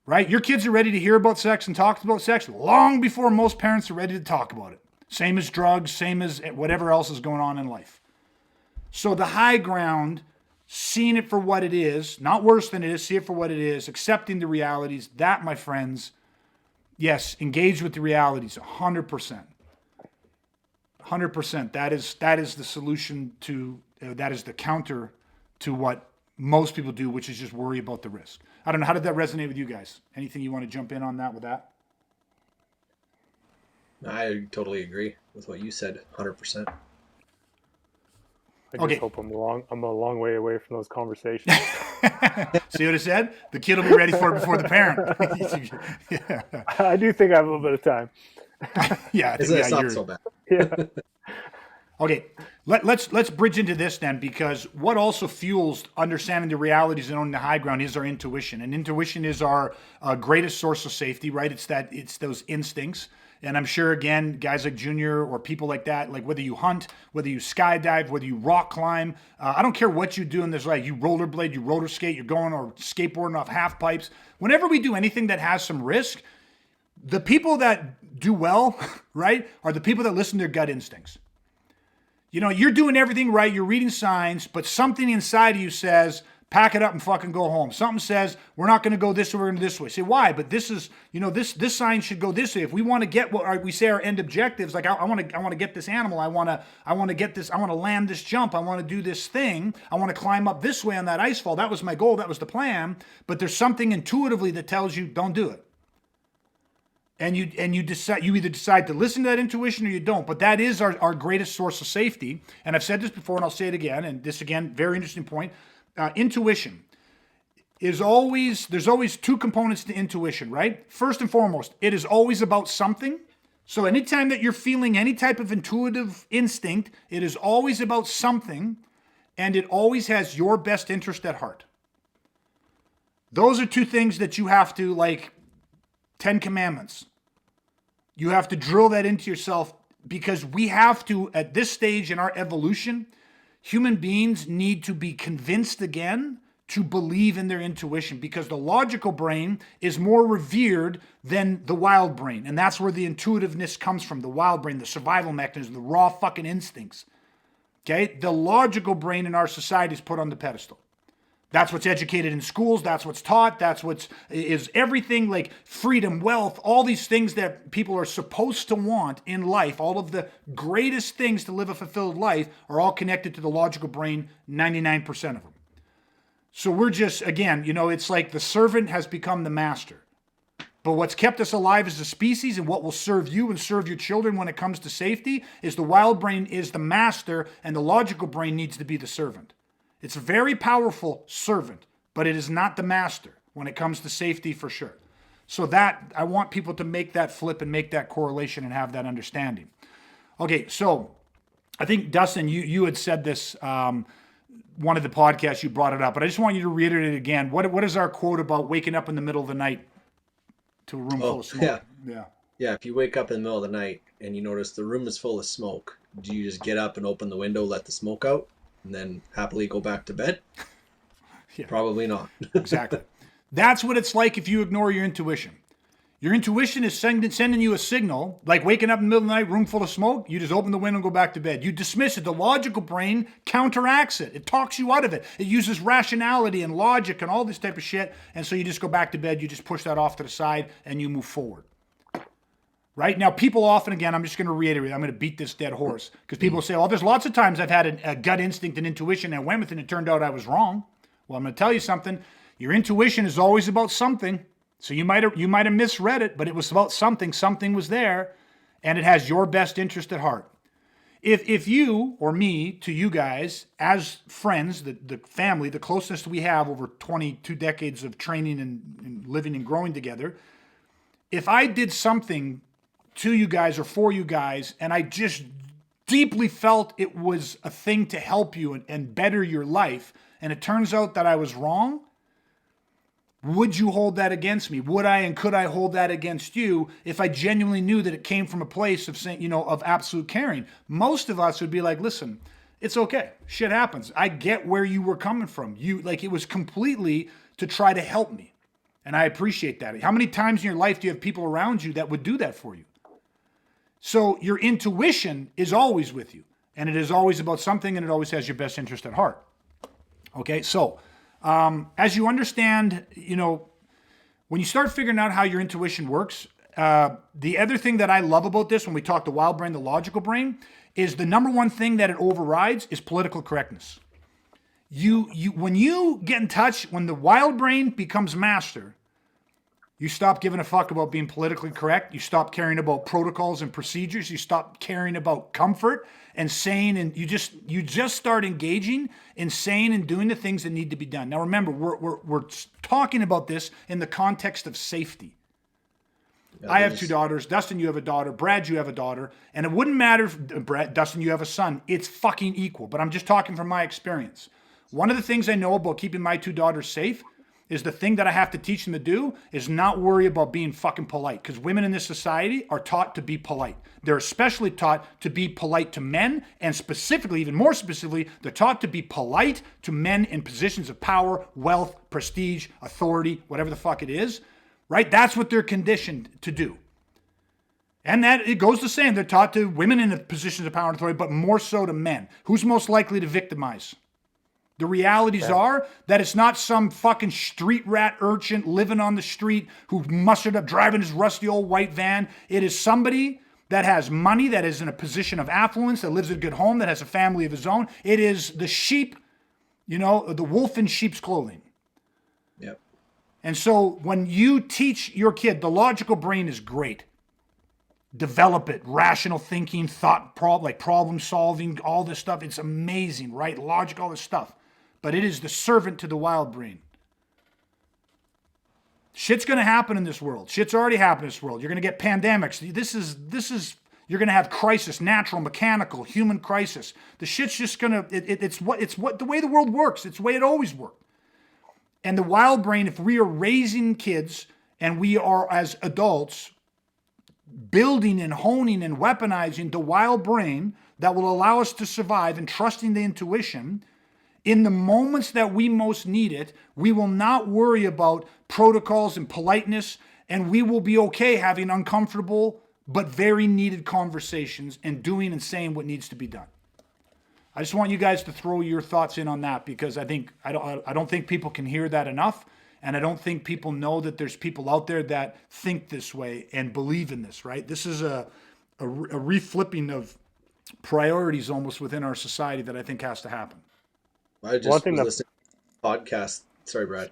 right? Your kids are ready to hear about sex and talk about sex long before most parents are ready to talk about it. Same as drugs, same as whatever else is going on in life. So the high ground, seeing it for what it is, not worse than it is, see it for what it is, accepting the realities, that, my friends, yes, engage with the realities, 100%. 100%. That is the solution to, that is the counter to what most people do, which is just worry about the risk. I don't know, how did that resonate with you guys? Anything you want to jump in on that with that? I totally agree with what you said, 100%. I just hope I'm a long way away from those conversations. See what I said? The kid will be ready for it before the parent. Yeah. I do think I have a little bit of time. Yeah, I think it's not so bad. Yeah. Okay, let's bridge into this then, because what also fuels understanding the realities and owning the high ground is our intuition, and intuition is our greatest source of safety, right? It's those instincts. And I'm sure, again, guys like Junior or people like that, like whether you hunt, whether you skydive, whether you rock climb, I don't care what you do in this life. You rollerblade, you roller skate, you're going or skateboarding off half pipes. Whenever we do anything that has some risk, the people that do well, right, are the people that listen to their gut instincts. You know, you're doing everything right, you're reading signs, but something inside of you says, pack it up and fucking go home. Something says, we're not going to go this way, we're going to this way. Say, why? But this is, you know, this sign should go this way. If we want to get what we say our end objectives, like I want to get this animal, I want to get this, I want to land this jump, I want to do this thing, I want to climb up this way on that ice fall. That was my goal, that was the plan. But there's something intuitively that tells you, don't do it. And you decide, you either decide to listen to that intuition or you don't. But that is our greatest source of safety. And I've said this before and I'll say it again. And this again, very interesting point. Intuition is always, there's always two components to intuition, right? First and foremost, it is always about something. So anytime that you're feeling any type of intuitive instinct, it is always about something, and it always has your best interest at heart. Those are two things that you have to, like 10 commandments. You have to drill that into yourself, because we have to, at this stage in our evolution, human beings need to be convinced again to believe in their intuition, because the logical brain is more revered than the wild brain. And that's where the intuitiveness comes from, the wild brain, the survival mechanism, the raw fucking instincts. Okay? The logical brain in our society is put on the pedestal. That's what's educated in schools. That's what's taught. That's what's is everything, like freedom, wealth, all these things that people are supposed to want in life. All of the greatest things to live a fulfilled life are all connected to the logical brain, 99% of them. So we're just, again, you know, it's like the servant has become the master. But what's kept us alive as a species and what will serve you and serve your children when it comes to safety is the wild brain is the master and the logical brain needs to be the servant. It's a very powerful servant, but it is not the master when it comes to safety for sure. So that, I want people to make that flip and make that correlation and have that understanding. Okay, so I think, Dustin, you had said this, one of the podcasts, you brought it up, but I just want you to reiterate it again. What is our quote about waking up in the middle of the night to a room full of smoke? Yeah, if you wake up in the middle of the night and you notice the room is full of smoke, do you just get up and open the window, let the smoke out, and then happily go back to bed? Yeah. Probably not. Exactly. That's what it's like if you ignore your intuition. Your intuition is sending you a signal, like waking up in the middle of the night, room full of smoke, you just open the window and go back to bed. You dismiss it. The logical brain counteracts it. It talks you out of it. It uses rationality and logic and all this type of shit, and so you just go back to bed, you just push that off to the side, and you move forward. Right? Now, people often, again, I'm just going to reiterate, I'm going to beat this dead horse, because people say, well, there's lots of times I've had a gut instinct and intuition, and I went with it, and it turned out I was wrong. Well, I'm going to tell you something. Your intuition is always about something. So you might have misread it, but it was about something. Something was there, and it has your best interest at heart. If you or me, to you guys, as friends, the family, the closeness we have over 22 decades of training and living and growing together, if I did something to you guys or for you guys, and I just deeply felt it was a thing to help you and better your life, and it turns out that I was wrong, would you hold that against me? Would I and could I hold that against you if I genuinely knew that it came from a place of saying, of absolute caring? Most of us would be like, listen, it's okay. Shit happens. I get where you were coming from. It was completely to try to help me. And I appreciate that. How many times in your life do you have people around you that would do that for you? So your intuition is always with you, and it is always about something, and it always has your best interest at heart. Okay, so as you understand, when you start figuring out how your intuition works, the other thing that I love about this when we talk the wild brain, the logical brain, is the number one thing that it overrides is political correctness. When you get in touch, when the wild brain becomes master, you stop giving a fuck about being politically correct. You stop caring about protocols and procedures. You stop caring about comfort and saying, and you just start engaging in saying and doing the things that need to be done. Now remember, we're talking about this in the context of safety. I have two daughters. Dustin, you have a daughter. Brad, you have a daughter. And it wouldn't matter if, Dustin, you have a son. It's fucking equal. But I'm just talking from my experience. One of the things I know about keeping my two daughters safe is the thing that I have to teach them to do is not worry about being fucking polite, because women in this society are taught to be polite. They're especially taught to be polite to men, and specifically, even more specifically, they're taught to be polite to men in positions of power, wealth, prestige, authority, whatever the fuck it is, right? That's what they're conditioned to do. And that it goes to saying they're taught to women in the positions of power and authority, but more so to men. Who's most likely to victimize? The realities are that it's not some fucking street rat urchin living on the street who mustered up driving his rusty old white van. It is somebody that has money, that is in a position of affluence, that lives in a good home, that has a family of his own. It is the sheep, the wolf in sheep's clothing. Yep. And so when you teach your kid, the logical brain is great. Develop it, rational thinking, thought, problem solving, all this stuff. It's amazing, right? Logic, all this stuff. But it is the servant to the wild brain. Shit's going to happen in this world. Shit's already happened in this world. You're going to get pandemics. You're going to have crisis, natural, mechanical, human crisis. The shit's just going to, it's the way the world works. It's the way it always worked. And the wild brain, if we are raising kids and we are as adults building and honing and weaponizing the wild brain that will allow us to survive and trusting the intuition, in the moments that we most need it, we will not worry about protocols and politeness, and we will be okay having uncomfortable but very needed conversations and doing and saying what needs to be done. I just want you guys to throw your thoughts in on that, because I don't think people can hear that enough, and I don't think people know that there's people out there that think this way and believe in this, right? This is a reflipping of priorities almost within our society that I think has to happen. I just was listening to a podcast. Sorry, Brad.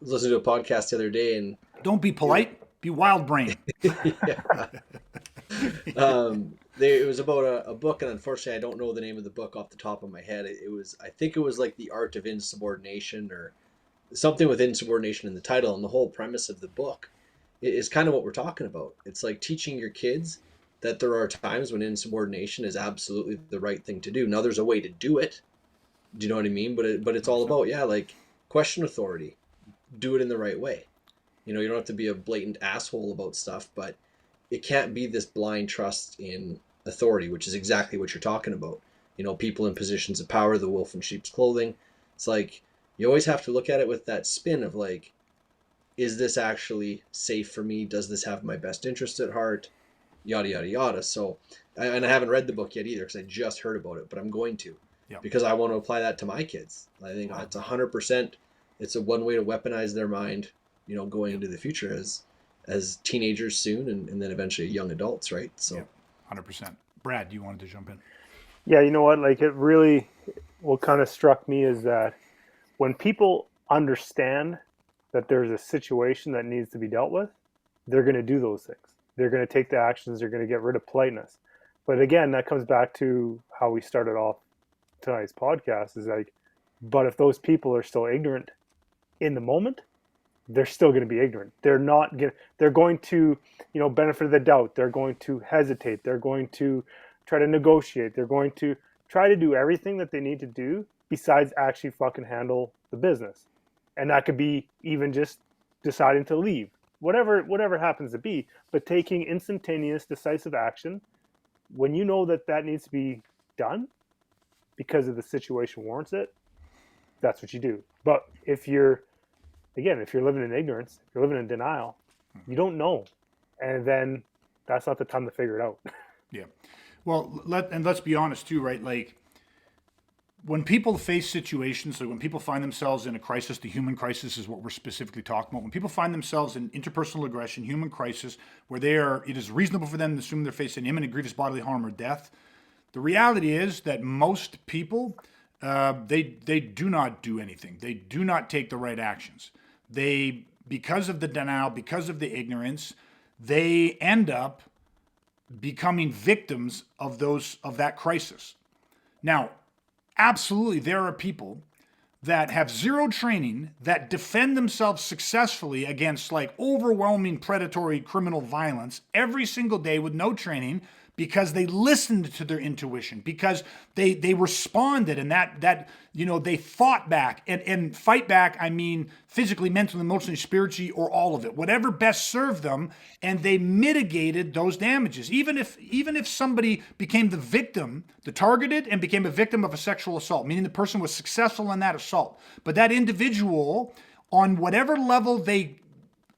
Listening to a podcast the other day, and don't be polite. Be wild brain. It was about a book, and unfortunately, I don't know the name of the book off the top of my head. I think it was like The Art of Insubordination or something with insubordination in the title, and the whole premise of the book is kind of what we're talking about. It's like teaching your kids that there are times when insubordination is absolutely the right thing to do. Now, there's a way to do it. Do you know what I mean? But it's all about, like question authority, do it in the right way. You don't have to be a blatant asshole about stuff, but it can't be this blind trust in authority, which is exactly what you're talking about. People in positions of power, the wolf in sheep's clothing. It's like, you always have to look at it with that spin of like, is this actually safe for me? Does this have my best interest at heart? Yada, yada, yada. So, and I haven't read the book yet either, because I just heard about it, but I'm going to. Because I want to apply that to my kids. I think it's 100%. It's a one way to weaponize their mind, going into the future as teenagers soon, and then eventually young adults, right? So, 100%. Brad, you wanted to jump in? Yeah, you know what? Like, it really, what kind of struck me is that when people understand that there's a situation that needs to be dealt with, they're going to do those things. They're going to take the actions. They're going to get rid of politeness. But again, that comes back to how we started off tonight's podcast, is like, but if those people are still ignorant in the moment, they're still going to be ignorant. They're going to, benefit of the doubt. They're going to hesitate. They're going to try to negotiate. They're going to try to do everything that they need to do besides actually fucking handle the business. And that could be even just deciding to leave, whatever it happens to be, but taking instantaneous, decisive action when you know that needs to be done because of the situation warrants it. That's what you do. But if you're living in ignorance, if you're living in denial, you don't know. And then that's not the time to figure it out. Yeah. Well, let's be honest too, right? Like, when people face situations, like when people find themselves in a crisis, the human crisis is what we're specifically talking about. When people find themselves in interpersonal aggression, human crisis, where it is reasonable for them to assume they're facing imminent grievous bodily harm or death, the reality is that most people, they do not do anything. They do not take the right actions. Because of the denial, because of the ignorance, they end up becoming victims of that crisis. Now, absolutely, there are people that have zero training that defend themselves successfully against like overwhelming predatory criminal violence every single day with no training, because they listened to their intuition, because they responded, and that they fought back. And fight back, I mean physically, mentally, emotionally, spiritually, or all of it, whatever best served them, and they mitigated those damages. Even if somebody became the victim, the targeted, and became a victim of a sexual assault, meaning the person was successful in that assault, but that individual, on whatever level they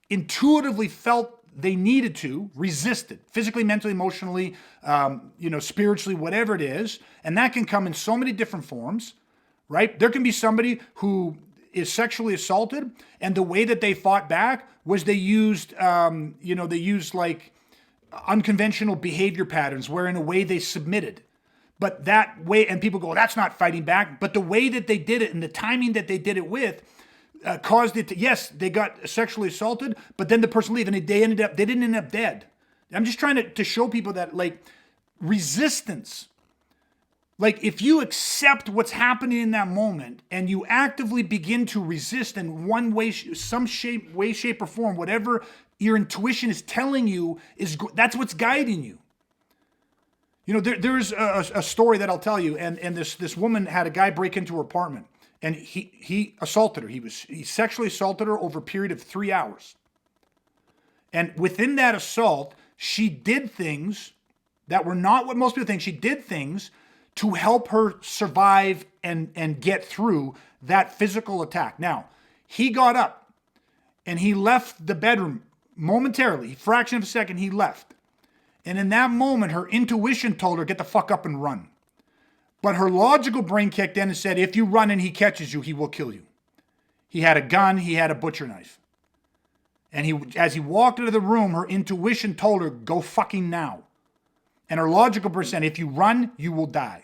intuitively felt they needed to, resisted physically, mentally, emotionally, spiritually, whatever it is. And that can come in so many different forms, right? There can be somebody who is sexually assaulted, and the way that they fought back was they used like unconventional behavior patterns, where in a way they submitted. But that way, and people go, that's not fighting back. But the way that they did it and the timing that they did it with caused it to, yes, they got sexually assaulted, but then the person leave, and they didn't end up dead. I'm just trying to show people that, like, resistance, like if you accept what's happening in that moment and you actively begin to resist in one way, some shape or form, whatever your intuition is telling you, that's what's guiding you. There's a story that I'll tell you, and this woman had a guy break into her apartment. And he assaulted her. He sexually assaulted her over a period of 3 hours. And within that assault, she did things that were not what most people think. She did things to help her survive and get through that physical attack. Now, he got up and he left the bedroom momentarily. A fraction of a second, he left. And in that moment, her intuition told her, get the fuck up and run. But her logical brain kicked in and said, if you run and he catches you, he will kill you. He had a gun, he had a butcher knife. And as he walked into the room, her intuition told her, go fucking now. And her logical brain said, if you run, you will die.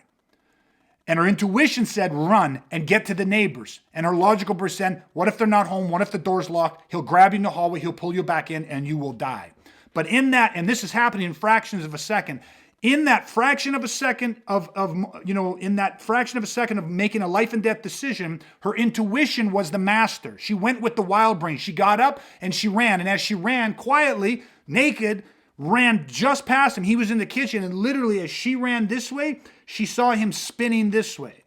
And her intuition said, run and get to the neighbors. And her logical brain said, what if they're not home? What if the door's locked? He'll grab you in the hallway, he'll pull you back in, and you will die. But in that, and this is happening in fractions of a second, in that fraction of a second of making a life and death decision, her intuition was the master. She went with the wild brain. She got up and she ran. And as she ran quietly, naked, ran just past him. He was in the kitchen, and literally as she ran this way, she saw him spinning this way.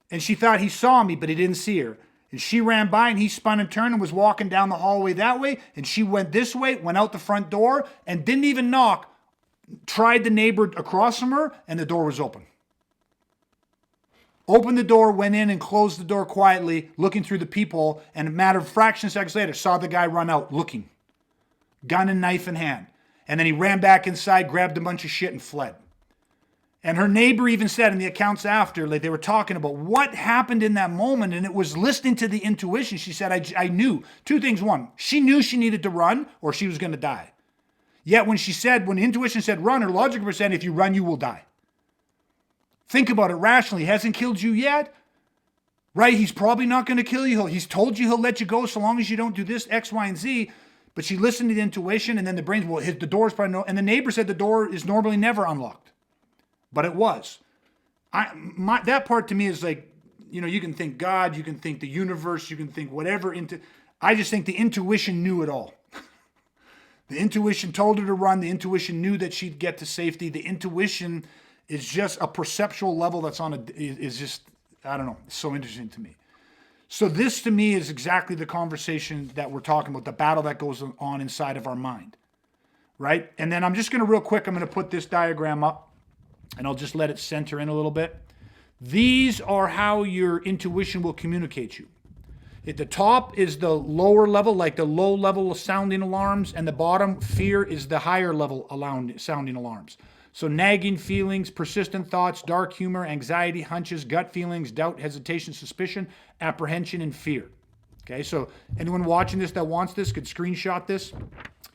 And she thought he saw me, but he didn't see her. And she ran by, and he spun and turned and was walking down the hallway that way. And she went this way, went out the front door, and didn't even knock. Tried the neighbor across from her, and the door was open. Opened the door, went in and closed the door quietly, looking through the peephole, and a matter of fraction of seconds later, saw the guy run out looking. Gun and knife in hand. And then he ran back inside, grabbed a bunch of shit, and fled. And her neighbor even said in the accounts after, like they were talking about what happened in that moment, and it was listening to the intuition. She said, I knew. Two things. One, she knew she needed to run or she was going to die. Yet when intuition said run, her logic said, if you run, you will die. Think about it rationally. He hasn't killed you yet, right? He's probably not going to kill you. He's told you he'll let you go so long as you don't do this, X, Y, and Z. But she listened to the intuition, and then the brain, the door's probably no. And the neighbor said the door is normally never unlocked. But it was. That part to me is like, you can think God, you can think the universe, you can think whatever. I just think the intuition knew it all. The intuition told her to run. The intuition knew that she'd get to safety. The intuition is just a perceptual level that's is just, I don't know, it's so interesting to me. So this to me is exactly the conversation that we're talking about, the battle that goes on inside of our mind, right? And then I'm just going to real quick, I'm going to put this diagram up and I'll just let it center in a little bit. These are how your intuition will communicate you. At the top is the lower level, like the low level of sounding alarms, and the bottom, fear, is the higher level sounding alarms. So nagging feelings, persistent thoughts, dark humor, anxiety, hunches, gut feelings, doubt, hesitation, suspicion, apprehension, and fear. Okay, so anyone watching this that wants this could screenshot this.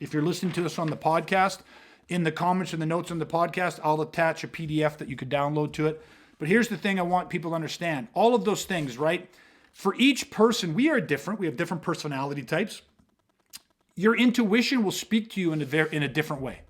If you're listening to this on the podcast, in the comments and the notes on the podcast, I'll attach a PDF that you could download to it. But here's the thing I want people to understand. All of those things, right? For each person, we are different. We have different personality types. Your intuition will speak to you in a different way.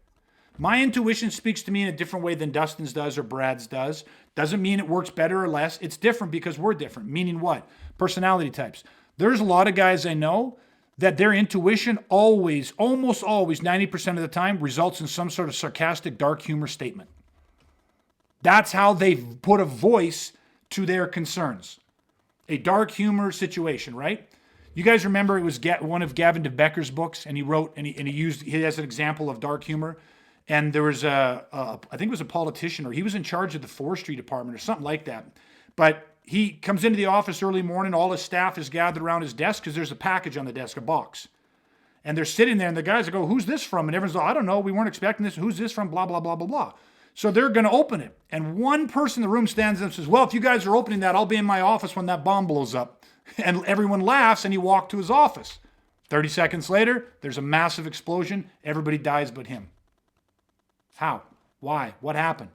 My intuition speaks to me in a different way than Dustin's does or Brad's does. Doesn't mean it works better or less. It's different because we're different. Meaning what? Personality types. There's a lot of guys I know that their intuition always, almost always, 90% of the time, results in some sort of sarcastic, dark humor statement. That's how they've put a voice to their concerns. A dark humor situation, right? You guys remember it was one of Gavin DeBecker's books, and he wrote, and he has an example of dark humor. And there was I think it was a politician, or he was in charge of the forestry department or something like that. But he comes into the office early morning, all his staff is gathered around his desk because there's a package on the desk, a box. And they're sitting there, and the guys go, "Who's this from?" And everyone's like, "I don't know, we weren't expecting this. Who's this from?" Blah, blah, blah, blah, blah. So they're going to open it. And one person in the room stands up and says, "Well, if you guys are opening that, I'll be in my office when that bomb blows up." And everyone laughs, and he walked to his office. 30 seconds later, there's a massive explosion. Everybody dies but him. How? Why? What happened?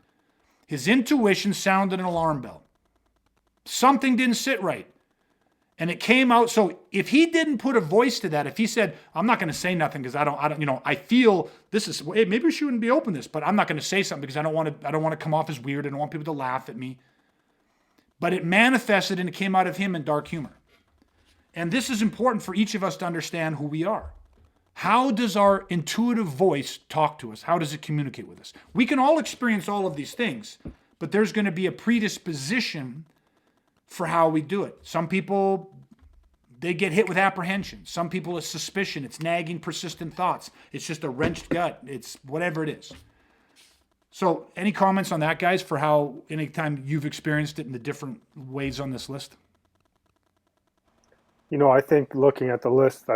His intuition sounded an alarm bell. Something didn't sit right. And it came out. So if he didn't put a voice to that, if he said, "I'm not going to say nothing because I don't, I feel this is, hey, maybe we shouldn't be open this, but I'm not going to say something because I don't want to come off as weird. I don't want people to laugh at me." But it manifested and it came out of him in dark humor. And this is important for each of us to understand who we are. How does our intuitive voice talk to us? How does it communicate with us? We can all experience all of these things, but there's going to be a predisposition for how we do it. Some people, they get hit with apprehension. Some people, it's suspicion. It's nagging, persistent thoughts. It's just a wrenched gut. It's whatever it is. So any comments on that, guys, for how anytime you've experienced it in the different ways on this list? I think looking at the list,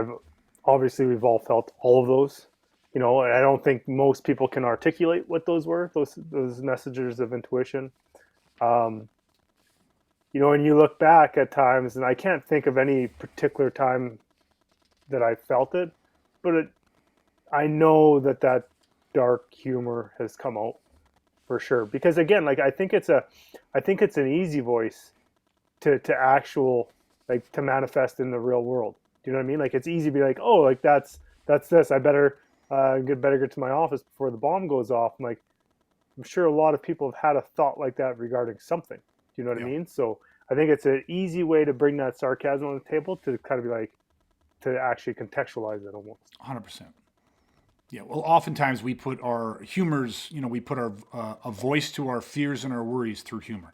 obviously we've all felt all of those. And I don't think most people can articulate what those were, those messages of intuition. And you look back at times, and I can't think of any particular time that I felt it, but I know that dark humor has come out for sure. Because again, like I think it's an easy voice to to manifest in the real world. Do you know what I mean? Like it's easy to be like, "Oh, like that's this. I better get to my office before the bomb goes off." I'm sure a lot of people have had a thought like that regarding something. Do you know what I mean? So I think it's an easy way to bring that sarcasm on the table to kind of be like, to actually contextualize it almost. 100%. Yeah. Well, oftentimes we put our humors, we put our a voice to our fears and our worries through humor.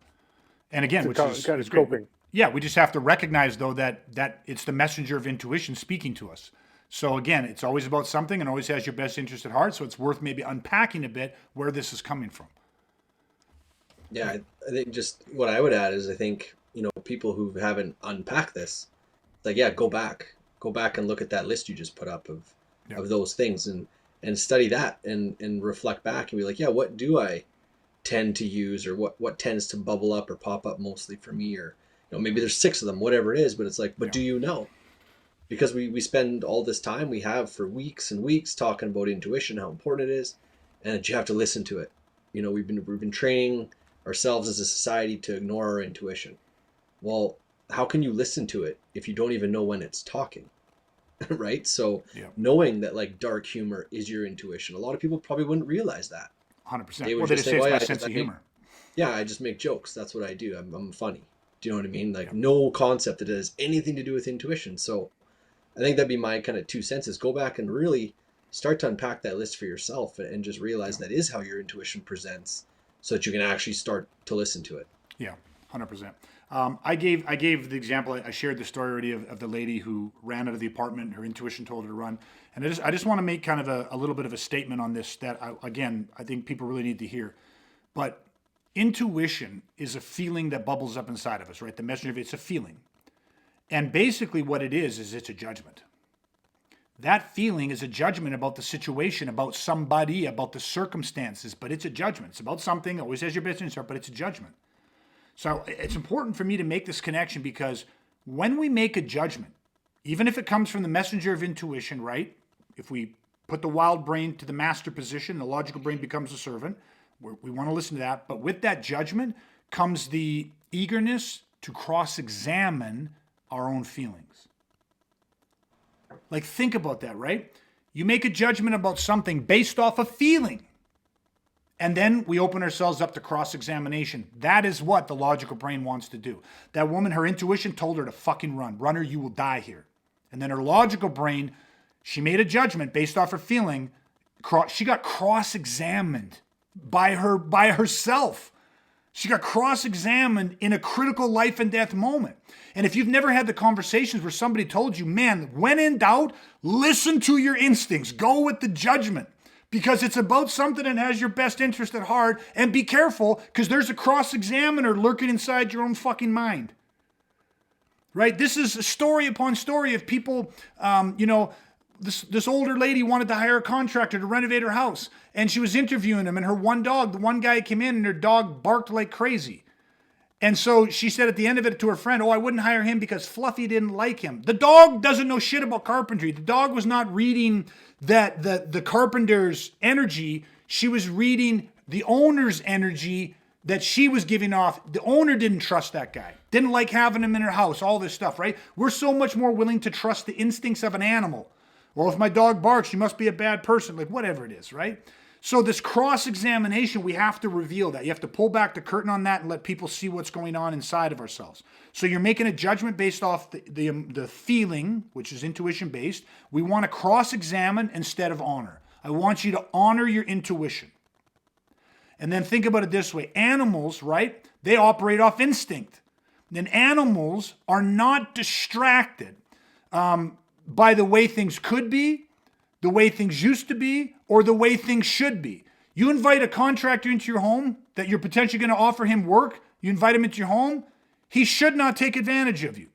And again, which is great. Coping. Yeah, we just have to recognize though that it's the messenger of intuition speaking to us. So again, it's always about something and always has your best interest at heart. So it's worth maybe unpacking a bit where this is coming from. Yeah, I think just what I would add is I think, people who haven't unpacked this, like, yeah, go back and look at that list you just put up of those things and study that and reflect back and be like, yeah, what do I tend to use, or what tends to bubble up or pop up mostly for me, or, maybe there's 6 of them, whatever it is, but it's like, but do you know? Because we spend all this time we have for weeks and weeks talking about intuition, how important it is, and you have to listen to it. We've been training ourselves as a society to ignore our intuition. Well, how can you listen to it if you don't even know when it's talking? Right? So knowing that like dark humor is your intuition, a lot of people probably wouldn't realize that. 100%. They would Well, they just just think, say "Oh, it's yeah, my sense of humor." I just make jokes. That's what I do. I'm funny. Do you know what I mean? Like no concept that it has anything to do with intuition. So I think that'd be my kind of 2 cents, is go back and really start to unpack that list for yourself and just realize that is how your intuition presents, so that you can actually start to listen to it. Yeah, 100%. I gave the example. I shared the story already of the lady who ran out of the apartment. Her intuition told her to run. And I just want to make kind of a little bit of a statement on this that, I think people really need to hear. But intuition is a feeling that bubbles up inside of us, right? The messenger of it's a feeling. And basically what it is it's a judgment. That feeling is a judgment about the situation, about somebody, about the circumstances, but it's a judgment. It's about something, always has your best interest, but it's a judgment. So it's important for me to make this connection, because when we make a judgment, even if it comes from the messenger of intuition, right? If we put the wild brain to the master position, the logical brain becomes a servant. We want to listen to that. But with that judgment comes the eagerness to cross-examine our own feelings. Like, think about that, right? You make a judgment about something based off a feeling. And then we open ourselves up to cross-examination. That is what the logical brain wants to do. That woman, her intuition told her to fucking run. Run or you will die here. And then her logical brain, she made a judgment based off her feeling. She got cross-examined by herself. She got cross-examined in a critical life and death moment. And if you've never had the conversations where somebody told you, man, when in doubt, listen to your instincts. Go with the judgment. Because it's about something that has your best interest at heart. And be careful, because there's a cross-examiner lurking inside your own fucking mind. Right? This is story upon story of people, this older lady wanted to hire a contractor to renovate her house. And she was interviewing him, and her one dog, the one guy came in and her dog barked like crazy. And so she said at the end of it to her friend, I wouldn't hire him because Fluffy didn't like him. The dog doesn't know shit about carpentry. The dog was not reading that the carpenter's energy. She was reading the owner's energy that she was giving off. The owner didn't trust that guy. Didn't like having him in her house, all this stuff, right? We're so much more willing to trust the instincts of an animal. Well, if my dog barks, you must be a bad person. Like whatever it is, right? So this cross-examination, we have to reveal that. You have to pull back the curtain on that and let people see what's going on inside of ourselves. So you're making a judgment based off the feeling, which is intuition-based. We want to cross-examine instead of honor. I want you to honor your intuition. And then think about it this way. Animals, right? They operate off instinct. And animals are not distracted by the way things could be, the way things used to be, or the way things should be. You invite a contractor into your home that you're potentially going to offer him work. You invite him into your home. He should not take advantage of you.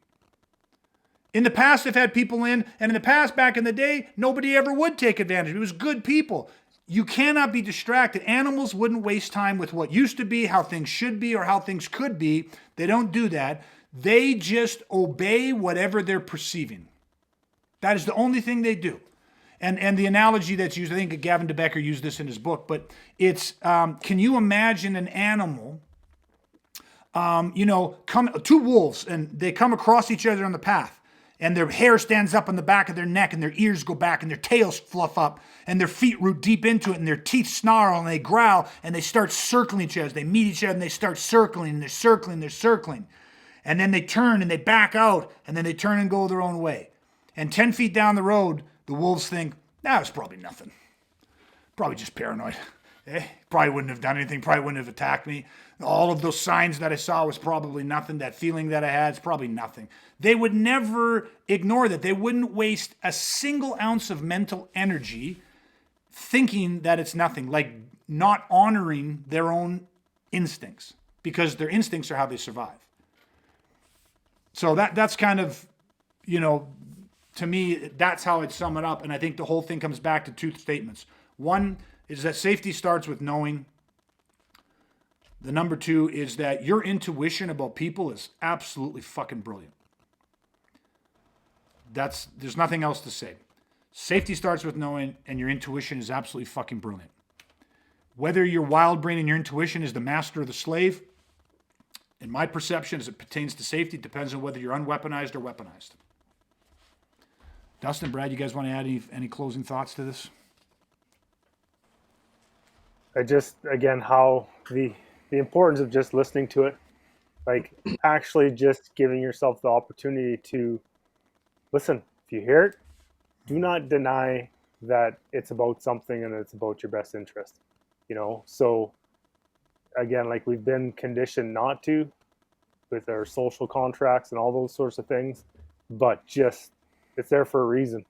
In the past, I've had people in, and in the past, back in the day, nobody ever would take advantage. It was good people. You cannot be distracted. Animals wouldn't waste time with what used to be, how things should be, or how things could be. They don't do that. They just obey whatever they're perceiving. That is the only thing they do. And the analogy that's used, I think Gavin DeBecker used this in his book, but it's, can you imagine an animal, two wolves, and they come across each other on the path, and their hair stands up on the back of their neck, and their ears go back, and their tails fluff up, and their feet root deep into it, and their teeth snarl, and they growl, and they start circling each other. They meet each other, and they start circling, and they're circling. And then they turn, and they back out, and then they turn and go their own way. And 10 feet down the road, the wolves think, it's probably nothing. Probably just paranoid. Probably wouldn't have done anything. Probably wouldn't have attacked me. All of those signs that I saw was probably nothing. That feeling that I had is probably nothing. They would never ignore that. They wouldn't waste a single ounce of mental energy thinking that it's nothing, like not honoring their own instincts, because their instincts are how they survive. So that's kind of, to me, that's how I'd sum it up. And I think the whole thing comes back to two statements. One is that safety starts with knowing. The number two is that your intuition about people is absolutely fucking brilliant. There's nothing else to say. Safety starts with knowing, and your intuition is absolutely fucking brilliant. Whether your wild brain and your intuition is the master or the slave, in my perception, as it pertains to safety, it depends on whether you're unweaponized or weaponized. Dustin, Brad, you guys want to add any closing thoughts to this? How the importance of just listening to it, like actually just giving yourself the opportunity to listen. If you hear it, do not deny that it's about something and it's about your best interest, So again, like we've been conditioned not to with our social contracts and all those sorts of things, but just it's there for a reason.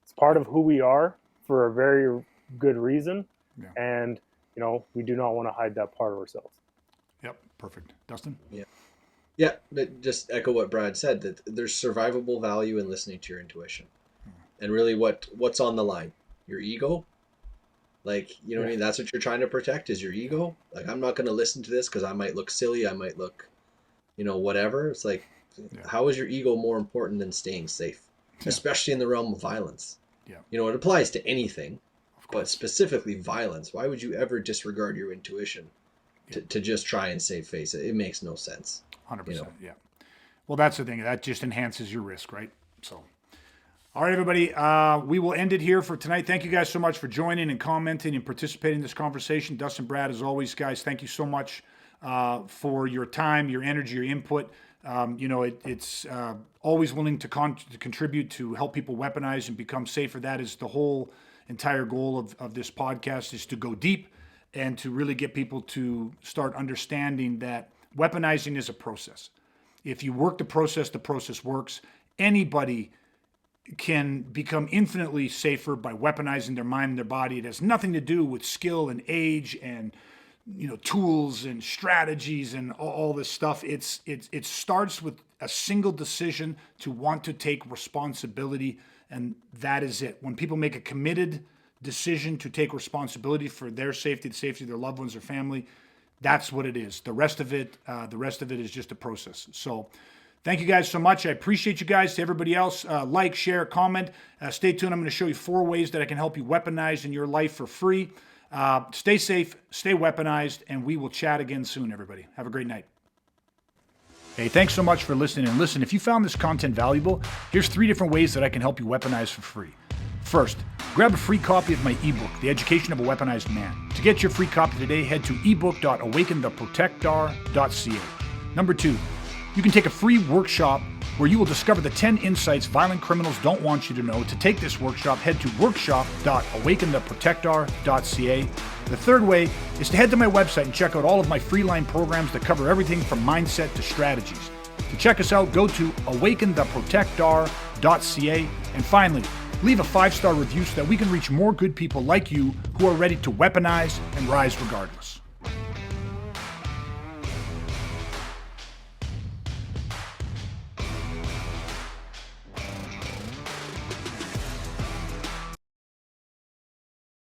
It's part of who we are for a very good reason. Yeah. And, we do not want to hide that part of ourselves. Yep. Perfect. Dustin? Yeah. Yeah. But just echo what Brad said, that there's survivable value in listening to your intuition. And really what's on the line? Your ego? Like, what I mean? That's what you're trying to protect is your ego. Like, I'm not going to listen to this because I might look silly. I might look, whatever. It's like, how is your ego more important than staying safe? Especially in the realm of violence. Yeah. It applies to anything, but specifically violence. Why would you ever disregard your intuition to just try and save face? It makes no sense. 100%. Yeah. Well, that's the thing. That just enhances your risk, right? So, all right, everybody. We will end it here for tonight. Thank you guys so much for joining and commenting and participating in this conversation. Dustin, Brad, as always, guys, thank you so much for your time, your energy, your input. It's always willing to contribute to help people weaponize and become safer. That is the whole entire goal of this podcast, is to go deep and to really get people to start understanding that weaponizing is a process. If you work the process works. Anybody can become infinitely safer by weaponizing their mind and their body. It has nothing to do with skill and age and tools and strategies and all this stuff. It starts with a single decision to want to take responsibility, and that is it. When people make a committed decision to take responsibility for their safety, the safety of their loved ones or family, that's what it is. The rest of it is just a process. So thank you guys so much. I appreciate you guys. To everybody else, like, share, comment. Stay tuned. I'm going to show you 4 ways that I can help you weaponize in your life for free. Stay safe, stay weaponized, and we will chat again soon, everybody. Have a great night. Hey, thanks so much for listening. And listen, if you found this content valuable, here's 3 different ways that I can help you weaponize for free. First, grab a free copy of my ebook, The Education of a Weaponized Man. To get your free copy today, head to ebook.awakentheprotector.ca. Number 2, you can take a free workshop where you will discover the 10 insights violent criminals don't want you to know. To take this workshop, head to workshop.awakentheprotector.ca. The third way is to head to my website and check out all of my free-line programs that cover everything from mindset to strategies. To check us out, go to awakentheprotector.ca. And finally, leave a 5-star review so that we can reach more good people like you who are ready to weaponize and rise regardless.